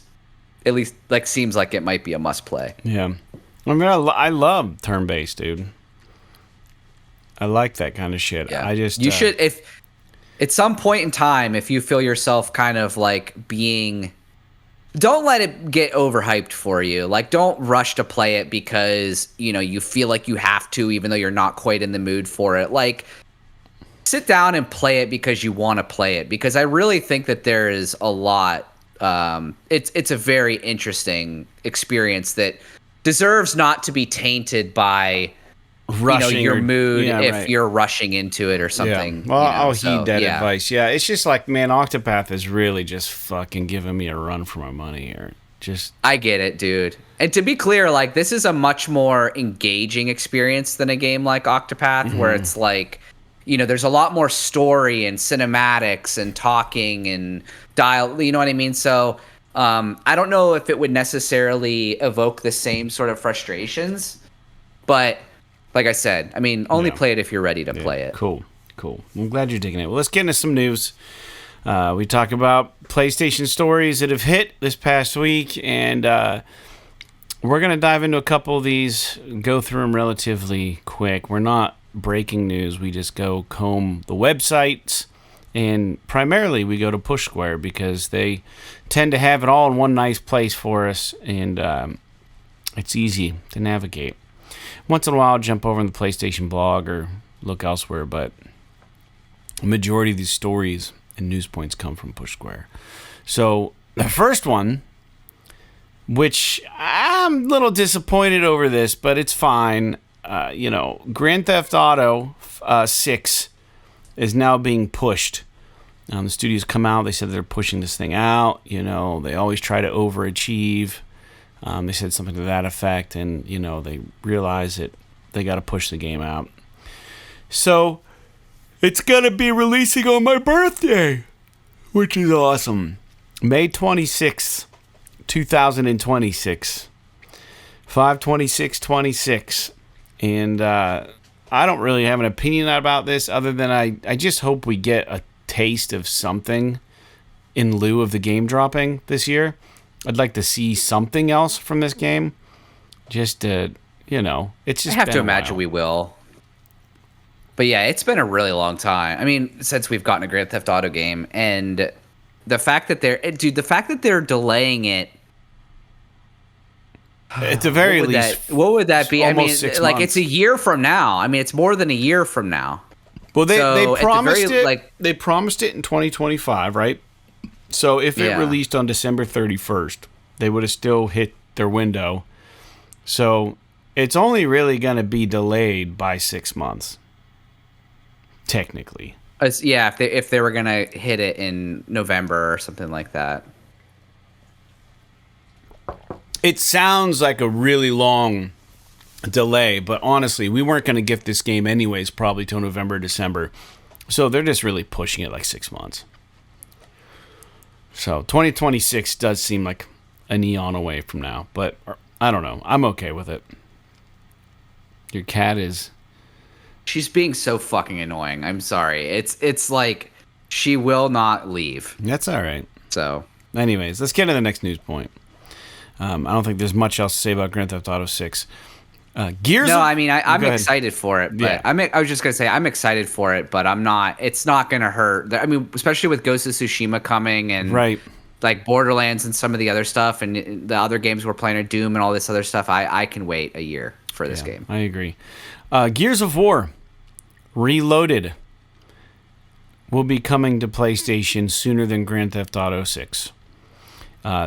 at least like seems like it might be a must play. Yeah. I mean, I love turn-based, dude. I like that kind of shit. Yeah. You should, if at some point in time, if you feel yourself kind of like being... Don't let it get overhyped for you. Like, don't rush to play it because, you feel like you have to, even though you're not quite in the mood for it. Like, sit down and play it because you want to play it. Because I really think that there is a lot. It's a very interesting experience that deserves not to be tainted by your mood if you're rushing into it or something. Yeah. Well, I'll heed that advice. Yeah, it's just like, man, Octopath is really just fucking giving me a run for my money here. I get it, dude. And to be clear, like, this is a much more engaging experience than a game like Octopath, where it's like, there's a lot more story and cinematics and talking and dial. You know what I mean? So I don't know if it would necessarily evoke the same sort of frustrations, but like I said, I mean, only play it if you're ready to play it. Cool. I'm glad you're digging it. Well, let's get into some news. We talked about PlayStation stories that have hit this past week, and we're going to dive into a couple of these, go through them relatively quick. We're not breaking news. We just go comb the websites, and primarily we go to Push Square because they tend to have it all in one nice place for us, and it's easy to navigate. Once in a while, I'll jump over on the PlayStation blog or look elsewhere, but the majority of these stories and news points come from Push Square. So the first one, which I'm a little disappointed over this, but it's fine. Grand Theft Auto 6 is now being pushed. The studios come out. They said they're pushing this thing out. They always try to overachieve. They said something to that effect, and, they realize that they got to push the game out. So, it's going to be releasing on my birthday, which is awesome. May 26th, 2026. 5/26/26. And I don't really have an opinion about this other than I just hope we get a taste of something in lieu of the game dropping this year. I'd like to see something else from this game. Just it's just. I have to imagine we will. But yeah, it's been a really long time. I mean, since we've gotten a Grand Theft Auto game, and the fact that they're delaying it. At the very least, what would that be? I mean, 6 like months. It's a year from now. I mean, it's more than a year from now. Well, they promised it. They promised it in 2025, right? So if it released on December 31st, they would have still hit their window. So it's only really going to be delayed by 6 months, technically. If they were going to hit it in November or something like that. It sounds like a really long delay, but honestly, we weren't going to get this game anyways, probably till November, December. So they're just really pushing it like 6 months. So 2026 does seem like an eon away from now, but I don't know. I'm okay with it. Your cat is... She's being so fucking annoying. I'm sorry. It's like she will not leave. That's all right. So, anyways, let's get to the next news point. I don't think there's much else to say about Grand Theft Auto 6. Gears. No, of, I mean I'm excited for it. But Yeah. I was just gonna say I'm excited for it, but I'm not. It's not gonna hurt. I mean, especially with Ghost of Tsushima coming and Right. like Borderlands and some of the other stuff, and the other games we're playing are Doom and all this other stuff. I can wait a year for this game. I agree. Gears of War Reloaded will be coming to PlayStation sooner than Grand Theft Auto 6.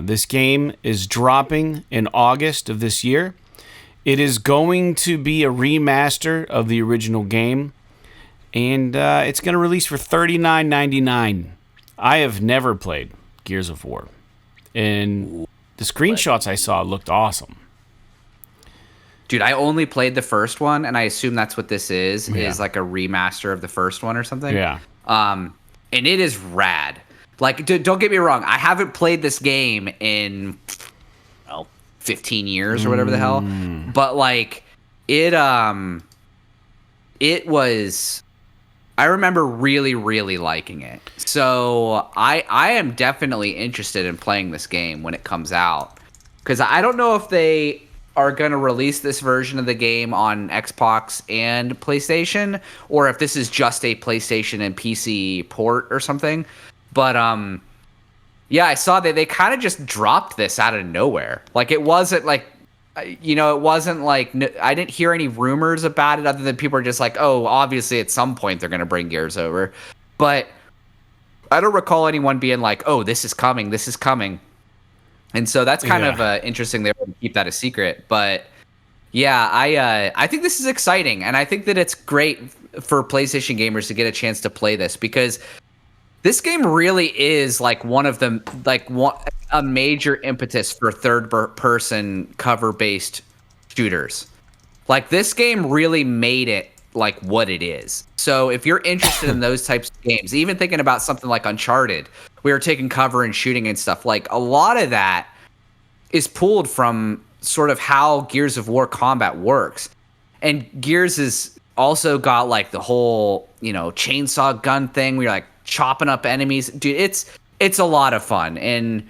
This game is dropping in August of this year. It is going to be a remaster of the original game, and it's going to release for $39.99. I have never played Gears of War, and the screenshots I saw looked awesome. Dude, I only played the first one, and I assume that's what this is like a remaster of the first one or something. Yeah. And it is rad. Like, dude, don't get me wrong. I haven't played this game in 15 years or whatever the hell. But like, it was. I remember really, really liking it. So I am definitely interested in playing this game when it comes out, because I don't know if they are going to release this version of the game on Xbox and PlayStation, or if this is just a PlayStation and PC port or something. But yeah, I saw that they kind of just dropped this out of nowhere. Like, it wasn't like, it wasn't like, I didn't hear any rumors about it other than people are just like, oh, obviously at some point they're going to bring Gears over. But I don't recall anyone being like, oh, this is coming. And so that's kind of interesting. They were to keep that a secret. But yeah, I think this is exciting. And I think that it's great for PlayStation gamers to get a chance to play this, because this game really is like a major impetus for third-person cover-based shooters. Like, this game really made it like what it is. So if you're interested in those types of games, even thinking about something like Uncharted, we were taking cover and shooting and stuff, like a lot of that is pulled from sort of how Gears of War combat works. And Gears has also got like the whole, chainsaw gun thing where you're like chopping up enemies. Dude, it's a lot of fun. And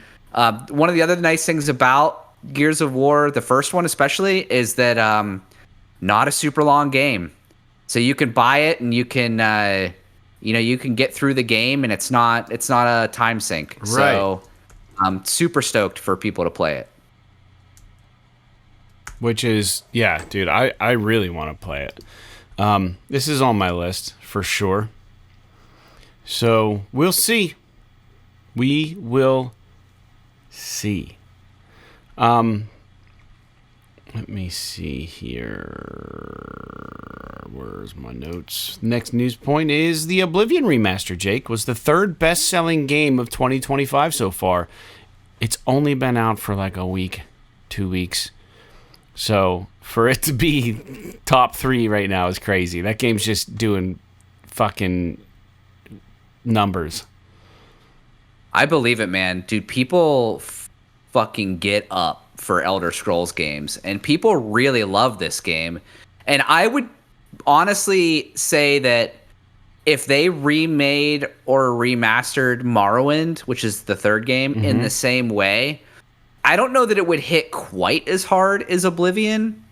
one of the other nice things about Gears of War, the first one especially, is that not a super long game. So you can buy it and you can you can get through the game, and it's not a time sink. Right. So I'm super stoked for people to play it. Which is, yeah, dude, I really want to play it. This is on my list for sure. So we'll see. We will see. Let me see here. Where's my notes? Next news point is the Oblivion Remaster, Jake, was the third best-selling game of 2025 so far. It's only been out for like a week, 2 weeks. So for it to be top 3 right now is crazy. That game's just doing fucking numbers. I believe it, man. Dude, people fucking get up for Elder Scrolls games, and people really love this game. And I would honestly say that if they remade or remastered Morrowind, which is the third game, in the same way, I don't know that it would hit quite as hard as Oblivion,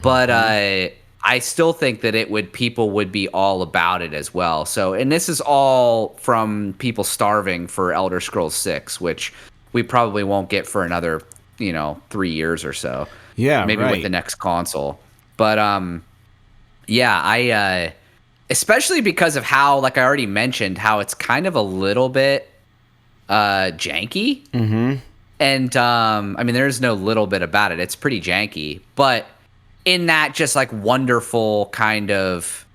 but I still think that people would be all about it as well. So, and this is all from people starving for Elder Scrolls 6, which we probably won't get for another 3 years or so. Yeah, maybe with the next console. But yeah, I especially because of how, like I already mentioned, how it's kind of a little bit janky. And I mean, there's no little bit about it. It's pretty janky, but in that just like wonderful kind of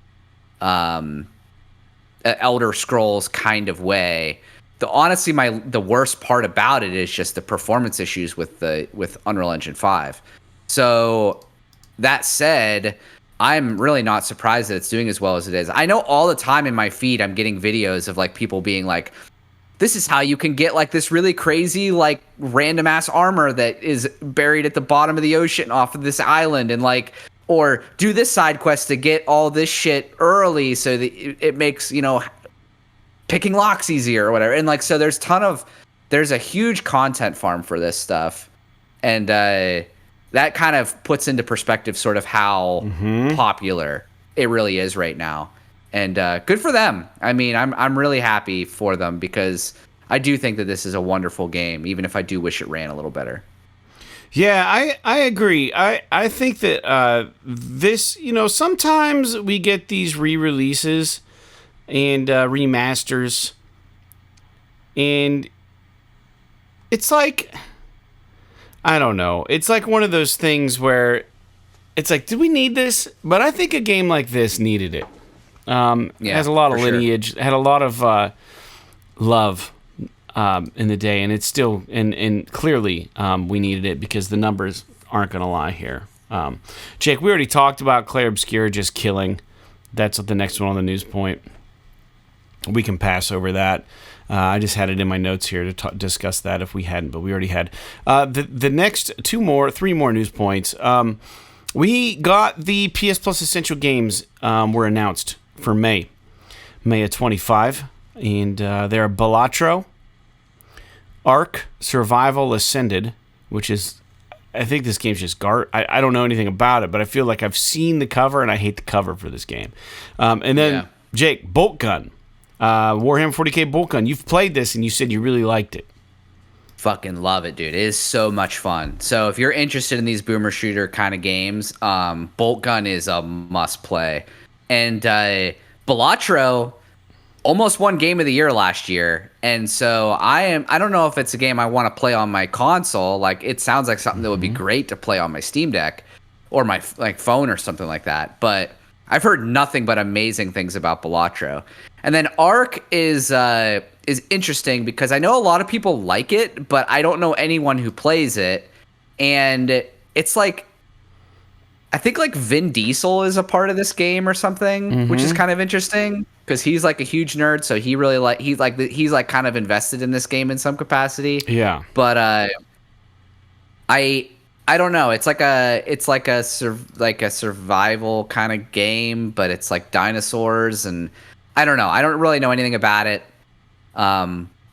Elder Scrolls kind of way. Honestly, the worst part about it is just the performance issues with Unreal Engine 5. So that said, I'm really not surprised that it's doing as well as it is. I know all the time in my feed I'm getting videos of like people being like, this is how you can get like this really crazy like random ass armor that is buried at the bottom of the ocean off of this island, and like, or do this side quest to get all this shit early so that it makes picking locks easier or whatever. And like, so there's a huge content farm for this stuff. and that kind of puts into perspective sort of how popular it really is right now. And good for them. I mean, I'm really happy for them because I do think that this is a wonderful game, even if I do wish it ran a little better. Yeah, I agree. I think that this, sometimes we get these re-releases and remasters, and it's like, I don't know. It's like one of those things where it's like, do we need this? But I think a game like this needed it. Has a lot of lineage, had a lot of love in the day, and it's still, and clearly we needed it because the numbers aren't going to lie here. Jake, we already talked about Clair Obscur just killing. That's the next one on the news point. We can pass over that. I just had it in my notes here to discuss that if we hadn't, but we already had. The next three more news points. We got the PS Plus Essential Games were announced for May of 25, and they're Balatro, Ark Survival Ascended, which is, I think this game's just I don't know anything about it, but I feel like I've seen the cover, and I hate the cover for this game. And then, Jake, Boltgun. Warhammer 40k Boltgun. You've played this, and you said you really liked it. Fucking love it, dude. It is so much fun. So if you're interested in these boomer shooter kind of games, Boltgun is a must play. And Balatro almost won Game of the Year last year. And so I don't know if it's a game I want to play on my console. Like, it sounds like something that would be great to play on my Steam Deck or my phone or something like that. But I've heard nothing but amazing things about Balatro. And then Ark is interesting because I know a lot of people like it, but I don't know anyone who plays it. And it's like, I think like Vin Diesel is a part of this game or something, which is kind of interesting because he's like a huge nerd. So he really he's kind of invested in this game in some capacity. Yeah. But I don't know. It's like a survival kind of game, but it's like dinosaurs, and I don't know. I don't really know anything about it.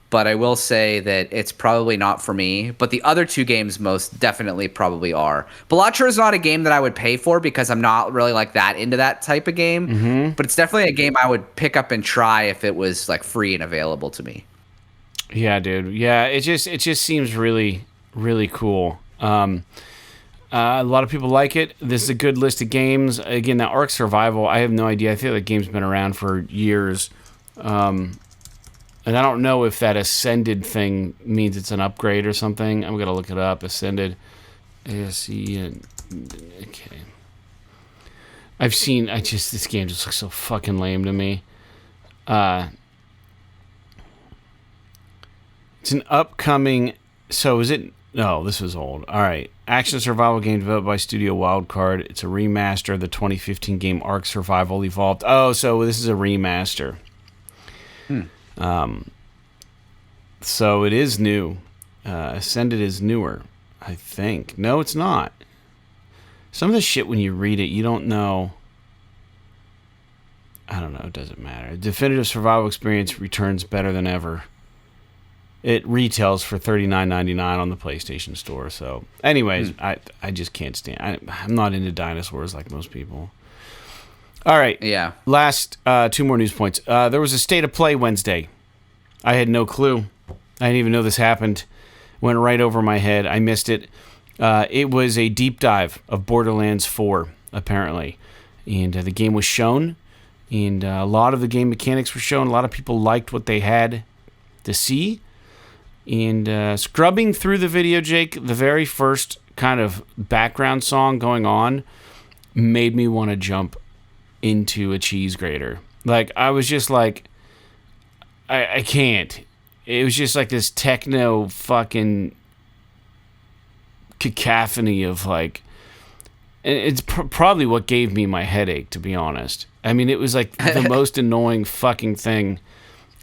But I will say that it's probably not for me. But the other two games most definitely probably are. Balatro is not a game that I would pay for because I'm not really like that into that type of game. But it's definitely a game I would pick up and try if it was like free and available to me. Yeah, dude. Yeah, it just seems really, really cool. A lot of people like it. This is a good list of games. Again, that Ark Survival, I have no idea. I feel like the game's been around for years. And I don't know if that Ascended thing means it's an upgrade or something. I'm going to look it up. Ascended. Okay. This game just looks so fucking lame to me. It's an upcoming, so is it, no, this was old. All right. Action survival game developed by Studio Wildcard. It's a remaster of the 2015 game Ark Survival Evolved. Oh, so this is a remaster. So it is new. Ascended is newer, I think. No, it's not. Some of the shit when you read it, you don't know. I don't know. It doesn't matter. Definitive survival experience returns better than ever. It retails for $39.99 on the PlayStation Store. So, anyways, I just can't stand. I'm not into dinosaurs like most people. All right. Yeah. Last two more news points. There was a State of Play Wednesday. I had no clue. I didn't even know this happened. Went right over my head. I missed it. It was a deep dive of Borderlands 4, apparently. And the game was shown. And a lot of the game mechanics were shown. A lot of people liked what they had to see. And scrubbing through the video, Jake, the very first kind of background song going on made me want to jump into a cheese grater. Like, I was just like, I can't. It was just like this techno fucking cacophony of like, and it's probably what gave me my headache, to be honest. I mean, it was like the most annoying fucking thing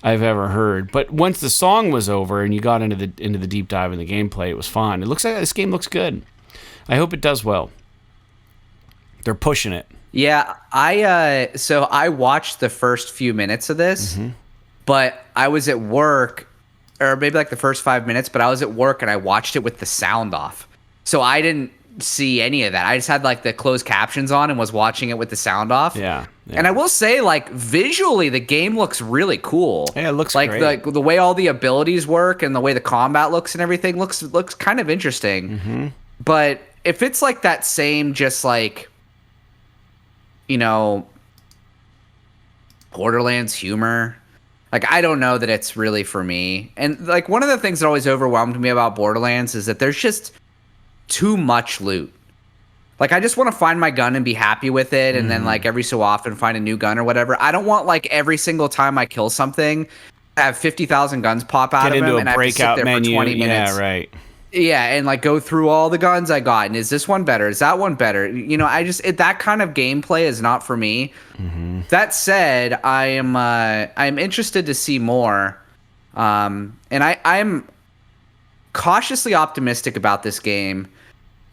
I've ever heard. But once the song was over and you got into the deep dive in the gameplay, it was fun. It looks like this game looks good. I hope it does well. They're pushing it. Yeah, so I watched the first few minutes of this, but I was at work, or maybe like the first 5 minutes, but I was at work and I watched it with the sound off. So I didn't see any of that. I just had like the closed captions on and was watching it with the sound off. Yeah. And I will say, like, visually, the game looks really cool. Yeah, it looks like great. the way all the abilities work and the way the combat looks and everything looks kind of interesting. Mm-hmm. But if it's like that same, just like, you know, Borderlands humor, like, I don't know that it's really for me. And like, one of the things that always overwhelmed me about Borderlands is that there's just too much loot. Like, I just want to find my gun and be happy with it, and then, like, every so often find a new gun or whatever. I don't want, like, every single time I kill something, have 50,000 guns pop out of them, and I have to sit there for 20 minutes. Yeah, right. Yeah, and, like, go through all the guns I got, and is this one better? Is that one better? You know, that kind of gameplay is not for me. Mm-hmm. That said, I'm interested to see more, and I'm cautiously optimistic about this game,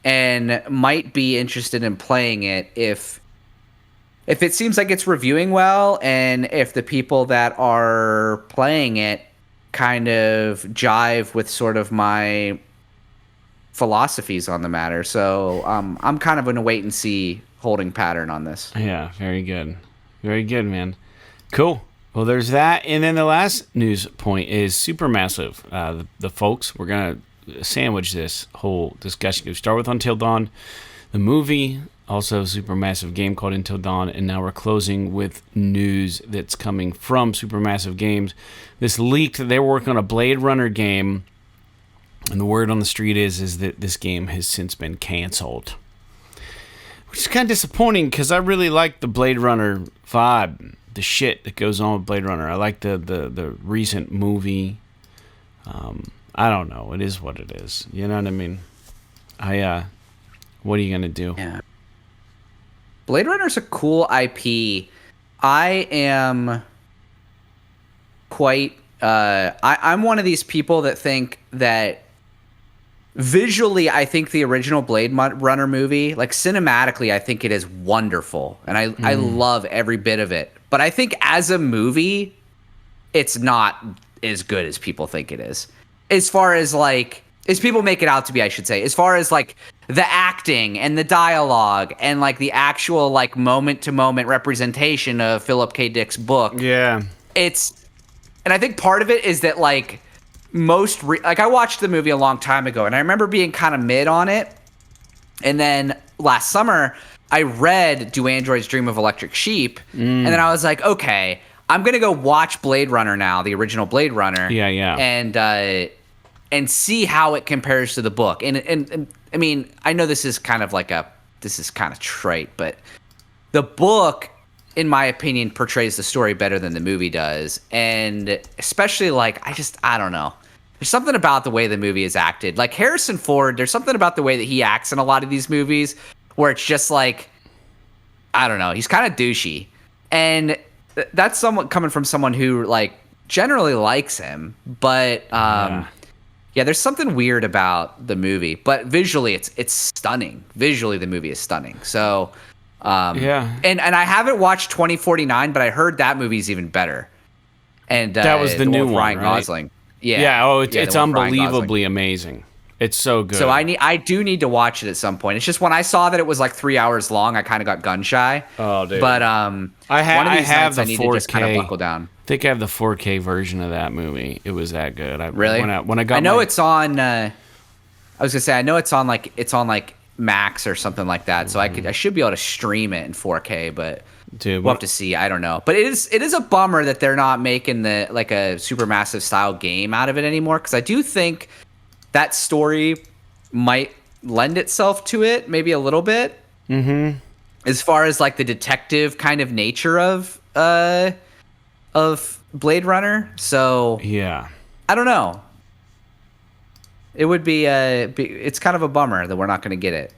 and might be interested in playing it if it seems like it's reviewing well, and if the people that are playing it kind of jive with sort of my philosophies on the matter. So I'm kind of in a wait and see holding pattern on this. Yeah, very good. Very good, man. Cool. Well, there's that. And then the last news point is Supermassive. The folks, we're going to sandwich this whole discussion. We start with Until Dawn, the movie, also a Supermassive game called Until Dawn, and now we're closing with news that's coming from Supermassive Games. This leaked that they were working on a Blade Runner game, and the word on the street is that this game has since been canceled, which is kind of disappointing because I really like the Blade Runner vibe, the shit that goes on with Blade Runner. I like the recent movie. I don't know. It is what it is. You know what I mean? What are you gonna do? Yeah. Blade Runner's a cool IP. I am quite. I'm one of these people that think that visually, I think the original Blade Runner movie, like cinematically, I think it is wonderful, and I love every bit of it. But I think as a movie, it's not as good as people think it is. As far as like, as people make it out to be, I should say, as far as like the acting and the dialogue and like the actual like moment to moment representation of Philip K. Dick's book. Yeah. And I think part of it is that like like I watched the movie a long time ago and I remember being kind of mid on it. And then last summer I read Do Androids Dream of Electric Sheep? And then I was like, okay, I'm going to go watch Blade Runner now, the original Blade Runner. Yeah. And see how it compares to the book. And I mean, I know this is kind of trite, but the book, in my opinion, portrays the story better than the movie does. And especially like, I don't know. There's something about the way the movie is acted. Like Harrison Ford, there's something about the way that he acts in a lot of these movies where it's just like, I don't know, he's kind of douchey. And that's somewhat coming from someone who like generally likes him, but yeah, there's something weird about the movie, but visually it's stunning. Visually the movie is stunning. So and I haven't watched 2049, but I heard that movie's even better. And that was the new one, Ryan right? Gosling. Yeah. Yeah, it's unbelievably amazing. It's so good. So I do need to watch it at some point. It's just when I saw that it was like 3 hours long, I kind of got gun shy. Oh, dude. But I have the I need 4K. to just kind of buckle down. I think I have the 4K version of that movie. It was that good. Really? When I got I know it's on. I was gonna say I know it's on like Max or something like that. So I should be able to stream it in 4K, but dude, we'll have to see. I don't know. But it is a bummer that they're not making a Supermassive style game out of it anymore, because I do think that story might lend itself to it maybe a little bit. Mm-hmm. As far as like the detective kind of nature of Blade Runner. So yeah, I don't know. It would be it's kind of a bummer that we're not going to get it.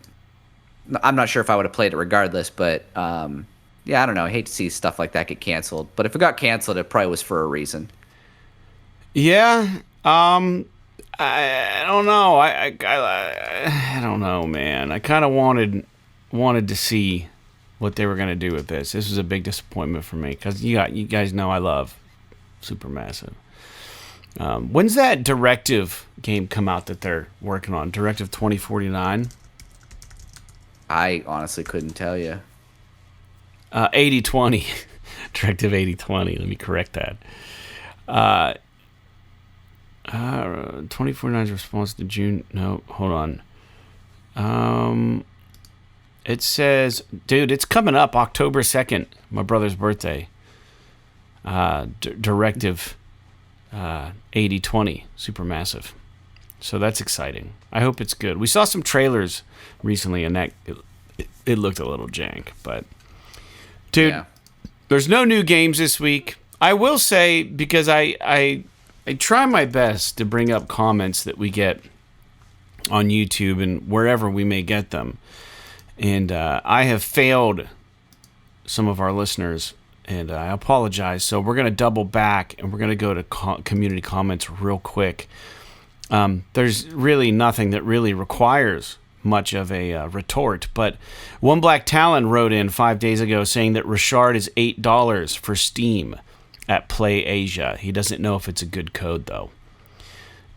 I'm not sure if I would have played it regardless, but yeah, I don't know. I hate to see stuff like that get canceled, but if it got canceled, it probably was for a reason. Yeah. I don't know. I don't know, man. I kind of wanted to see what they were gonna do with this. This was a big disappointment for me because you guys know I love Supermassive. When's that Directive game come out that they're working on? Directive 2049? I honestly couldn't tell you. 8020. Directive 8020. Let me correct that. 2049's response to June. No, hold on. It says, dude, it's coming up October 2nd, my brother's birthday. Directive 8020, Supermassive. So that's exciting. I hope it's good. We saw some trailers recently, and that it looked a little jank. But, dude, There's no new games this week. I will say, because I try my best to bring up comments that we get on YouTube and wherever we may get them. And I have failed some of our listeners, and I apologize. So we're going to double back, and we're going to go to community comments real quick. There's really nothing that really requires much of a retort, but One Black Talon wrote in 5 days ago saying that Rochard is $8 for Steam at Play Asia. He doesn't know if it's a good code, though.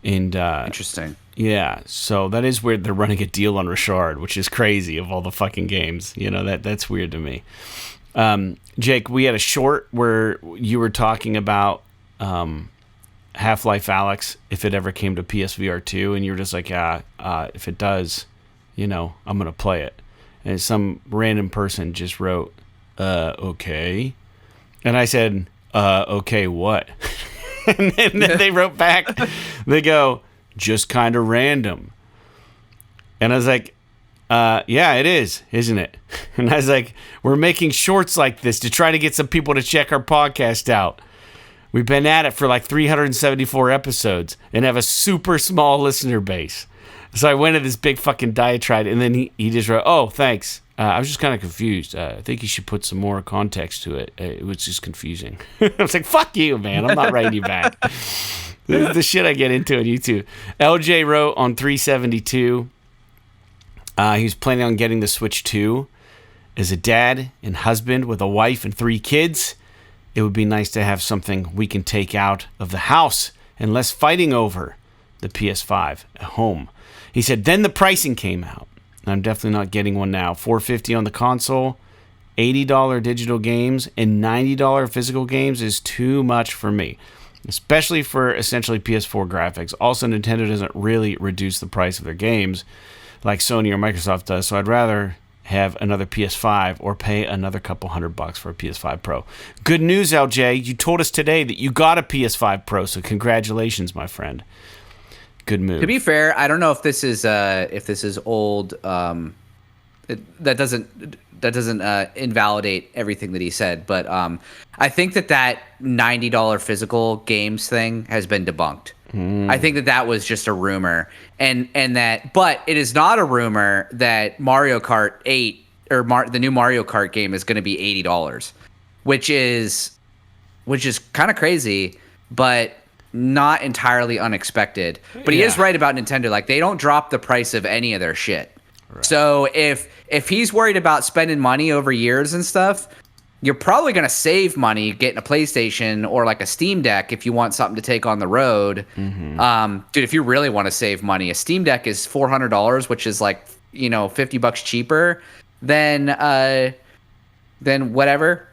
And interesting. Yeah, so that is weird. They're running a deal on Rochard, which is crazy of all the fucking games. You know, that's weird to me. Jake, we had a short where you were talking about Half-Life Alyx, if it ever came to PSVR 2, and you were just like, if it does, I'm going to play it. And some random person just wrote, okay. And I said, okay, what? And then they wrote back, they go, just kind of random. And I was like, yeah, it is, isn't it? And I was like, we're making shorts like this to try to get some people to check our podcast out. We've been at it for like 374 episodes and have a super small listener base. So I went to this big fucking diatribe, and then he just wrote, oh, thanks. I was just kind of confused. I think you should put some more context to it. It was just confusing. I was like, fuck you, man. I'm not writing you back. This is the shit I get into on YouTube. LJ wrote on 372. He was planning on getting the Switch 2. As a dad and husband with a wife and 3 kids, it would be nice to have something we can take out of the house and less fighting over the PS5 at home. He said, then the pricing came out. I'm definitely not getting one now. $450 on the console, $80 digital games, and $90 physical games is too much for me, especially for essentially PS4 graphics. Also, Nintendo doesn't really reduce the price of their games like Sony or Microsoft does, so I'd rather have another PS5 or pay another couple $100 for a PS5 Pro. Good news, LJ. You told us today that you got a PS5 Pro, so congratulations, my friend. Good move. To be fair, I don't know if this is old. That doesn't invalidate everything that he said, but I think that $90 physical games thing has been debunked. I think that was just a rumor, and that, but it is not a rumor that Mario Kart 8 or the new Mario Kart game is going to be $80, which is kind of crazy, but not entirely unexpected. But he is right about Nintendo. Like, they don't drop the price of any of their shit. Right. So if he's worried about spending money over years and stuff, you're probably going to save money getting a PlayStation or like a Steam Deck if you want something to take on the road. Mm-hmm. Dude, if you really want to save money, a Steam Deck is $400, which is like, $50 cheaper than whatever.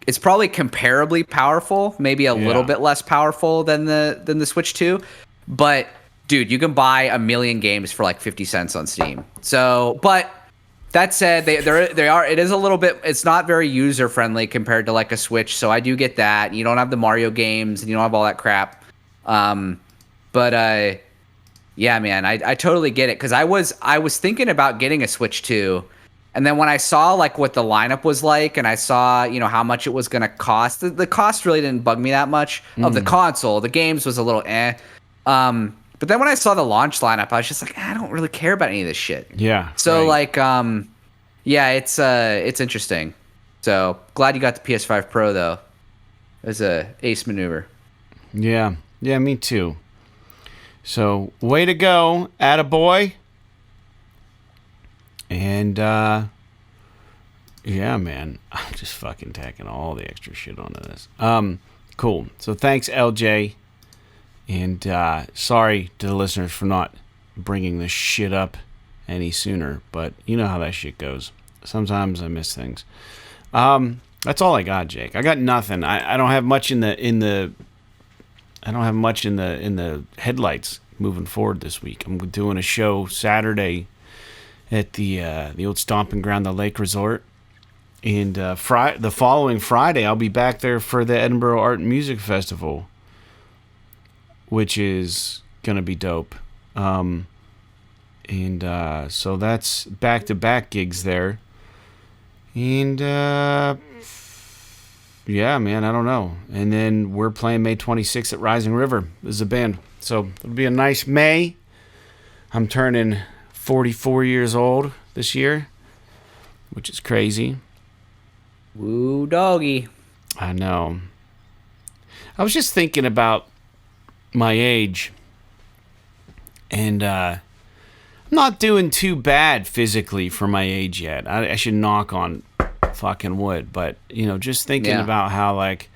It's probably comparably powerful, maybe a little bit less powerful than the Switch 2. But dude, you can buy 1 million games for like 50 cents on Steam. So, but that said, they are. It is a little bit. It's not very user friendly compared to like a Switch. So I do get that. You don't have the Mario games, and you don't have all that crap. But yeah, man, I totally get it, because I was thinking about getting a Switch 2. And then when I saw like what the lineup was like, and I saw, how much it was going to cost, the cost really didn't bug me that much of the console. The games was a little eh. But then when I saw the launch lineup, I was just like, I don't really care about any of this shit. Yeah. So like, yeah, it's interesting. So glad you got the PS5 Pro though. It was a ace maneuver. Yeah. Yeah, me too. So way to go, attaboy. And, yeah, man, I'm just fucking tacking all the extra shit onto this. Cool. So thanks, LJ. And sorry to the listeners for not bringing this shit up any sooner, but you know how that shit goes. Sometimes I miss things. That's all I got, Jake. I got nothing. I don't have much in the headlights moving forward this week. I'm doing a show Saturday at the old stomping ground, the Lake Resort, and the following Friday I'll be back there for the Edinburgh Art and Music Festival, which is gonna be dope. So that's back-to-back gigs there. And, yeah, man, I don't know. And then we're playing May 26th at Rising River as a band. So it'll be a nice May. I'm turning 44 years old this year, which is crazy. Woo doggy. I know. I was just thinking about my age. And, I'm not doing too bad physically for my age yet. I should knock on fucking wood, but just thinking about how, like,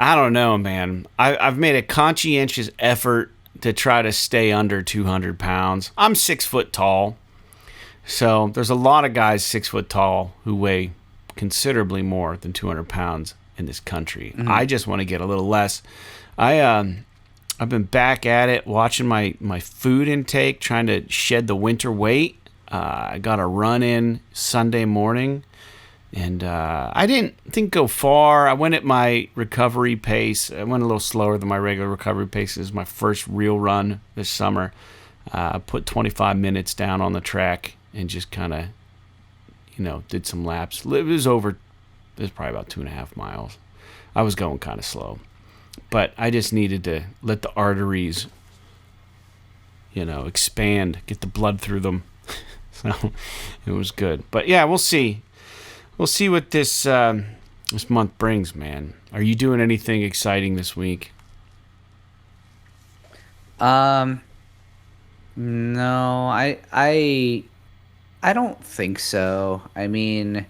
I don't know, man. I've made a conscientious effort to try to stay under 200 pounds. I'm 6 foot tall, so there's a lot of guys 6 foot tall who weigh considerably more than 200 pounds in this country. Mm-hmm. I just want to get a little less. I've been back at it, watching my food intake, trying to shed the winter weight. I got a run in Sunday morning, and I didn't go far. I went at my recovery pace. I went a little slower than my regular recovery pace. This is my first real run this summer. I put 25 minutes down on the track and just kind of, did some laps. It was probably about 2.5 miles. I was going kind of slow. But I just needed to let the arteries, expand, get the blood through them. So it was good. But yeah, we'll see. We'll see what this month brings, man. Are you doing anything exciting this week? No, I don't think so. I mean,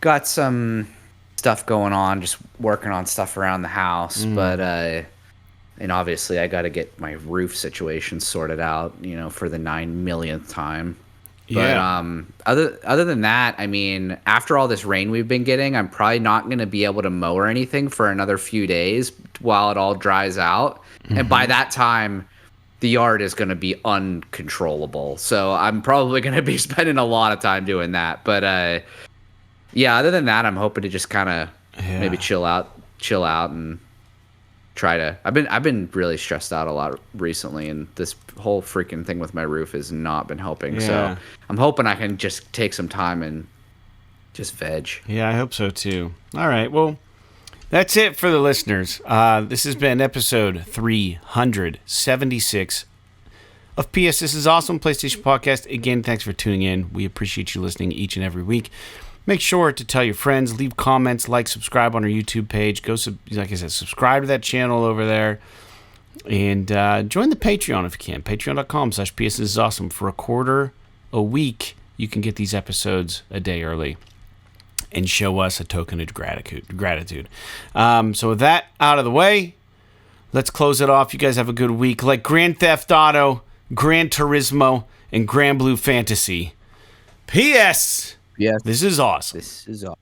got some stuff going on, just working on stuff around the house, but and obviously I got to get my roof situation sorted out, for the 9 millionth time. Yeah. But other than that, I mean, after all this rain we've been getting, I'm probably not going to be able to mow or anything for another few days while it all dries out. Mm-hmm. And by that time, the yard is going to be uncontrollable. So I'm probably going to be spending a lot of time doing that. But yeah, other than that, I'm hoping to just kind of maybe chill out and try to. I've been really stressed out a lot recently, and this whole freaking thing with my roof has not been helping. Yeah. So I'm hoping I can just take some time and just veg. Yeah, I hope so too. All right, well, that's it for the listeners. This has been episode 376 of PS This Is Awesome PlayStation Podcast. Again, thanks for tuning in. We appreciate you listening each and every week. Make sure to tell your friends, leave comments, subscribe on our YouTube page. Go, like I said, subscribe to that channel over there. And join the Patreon if you can. Patreon.com/PSThisIsAwesome. For $0.25 a week, you can get these episodes a day early and show us a token of gratitude. So with that out of the way, let's close it off. You guys have a good week. Like Grand Theft Auto, Gran Turismo, and Grand Blue Fantasy. P.S. Yes. This is awesome. This is awesome.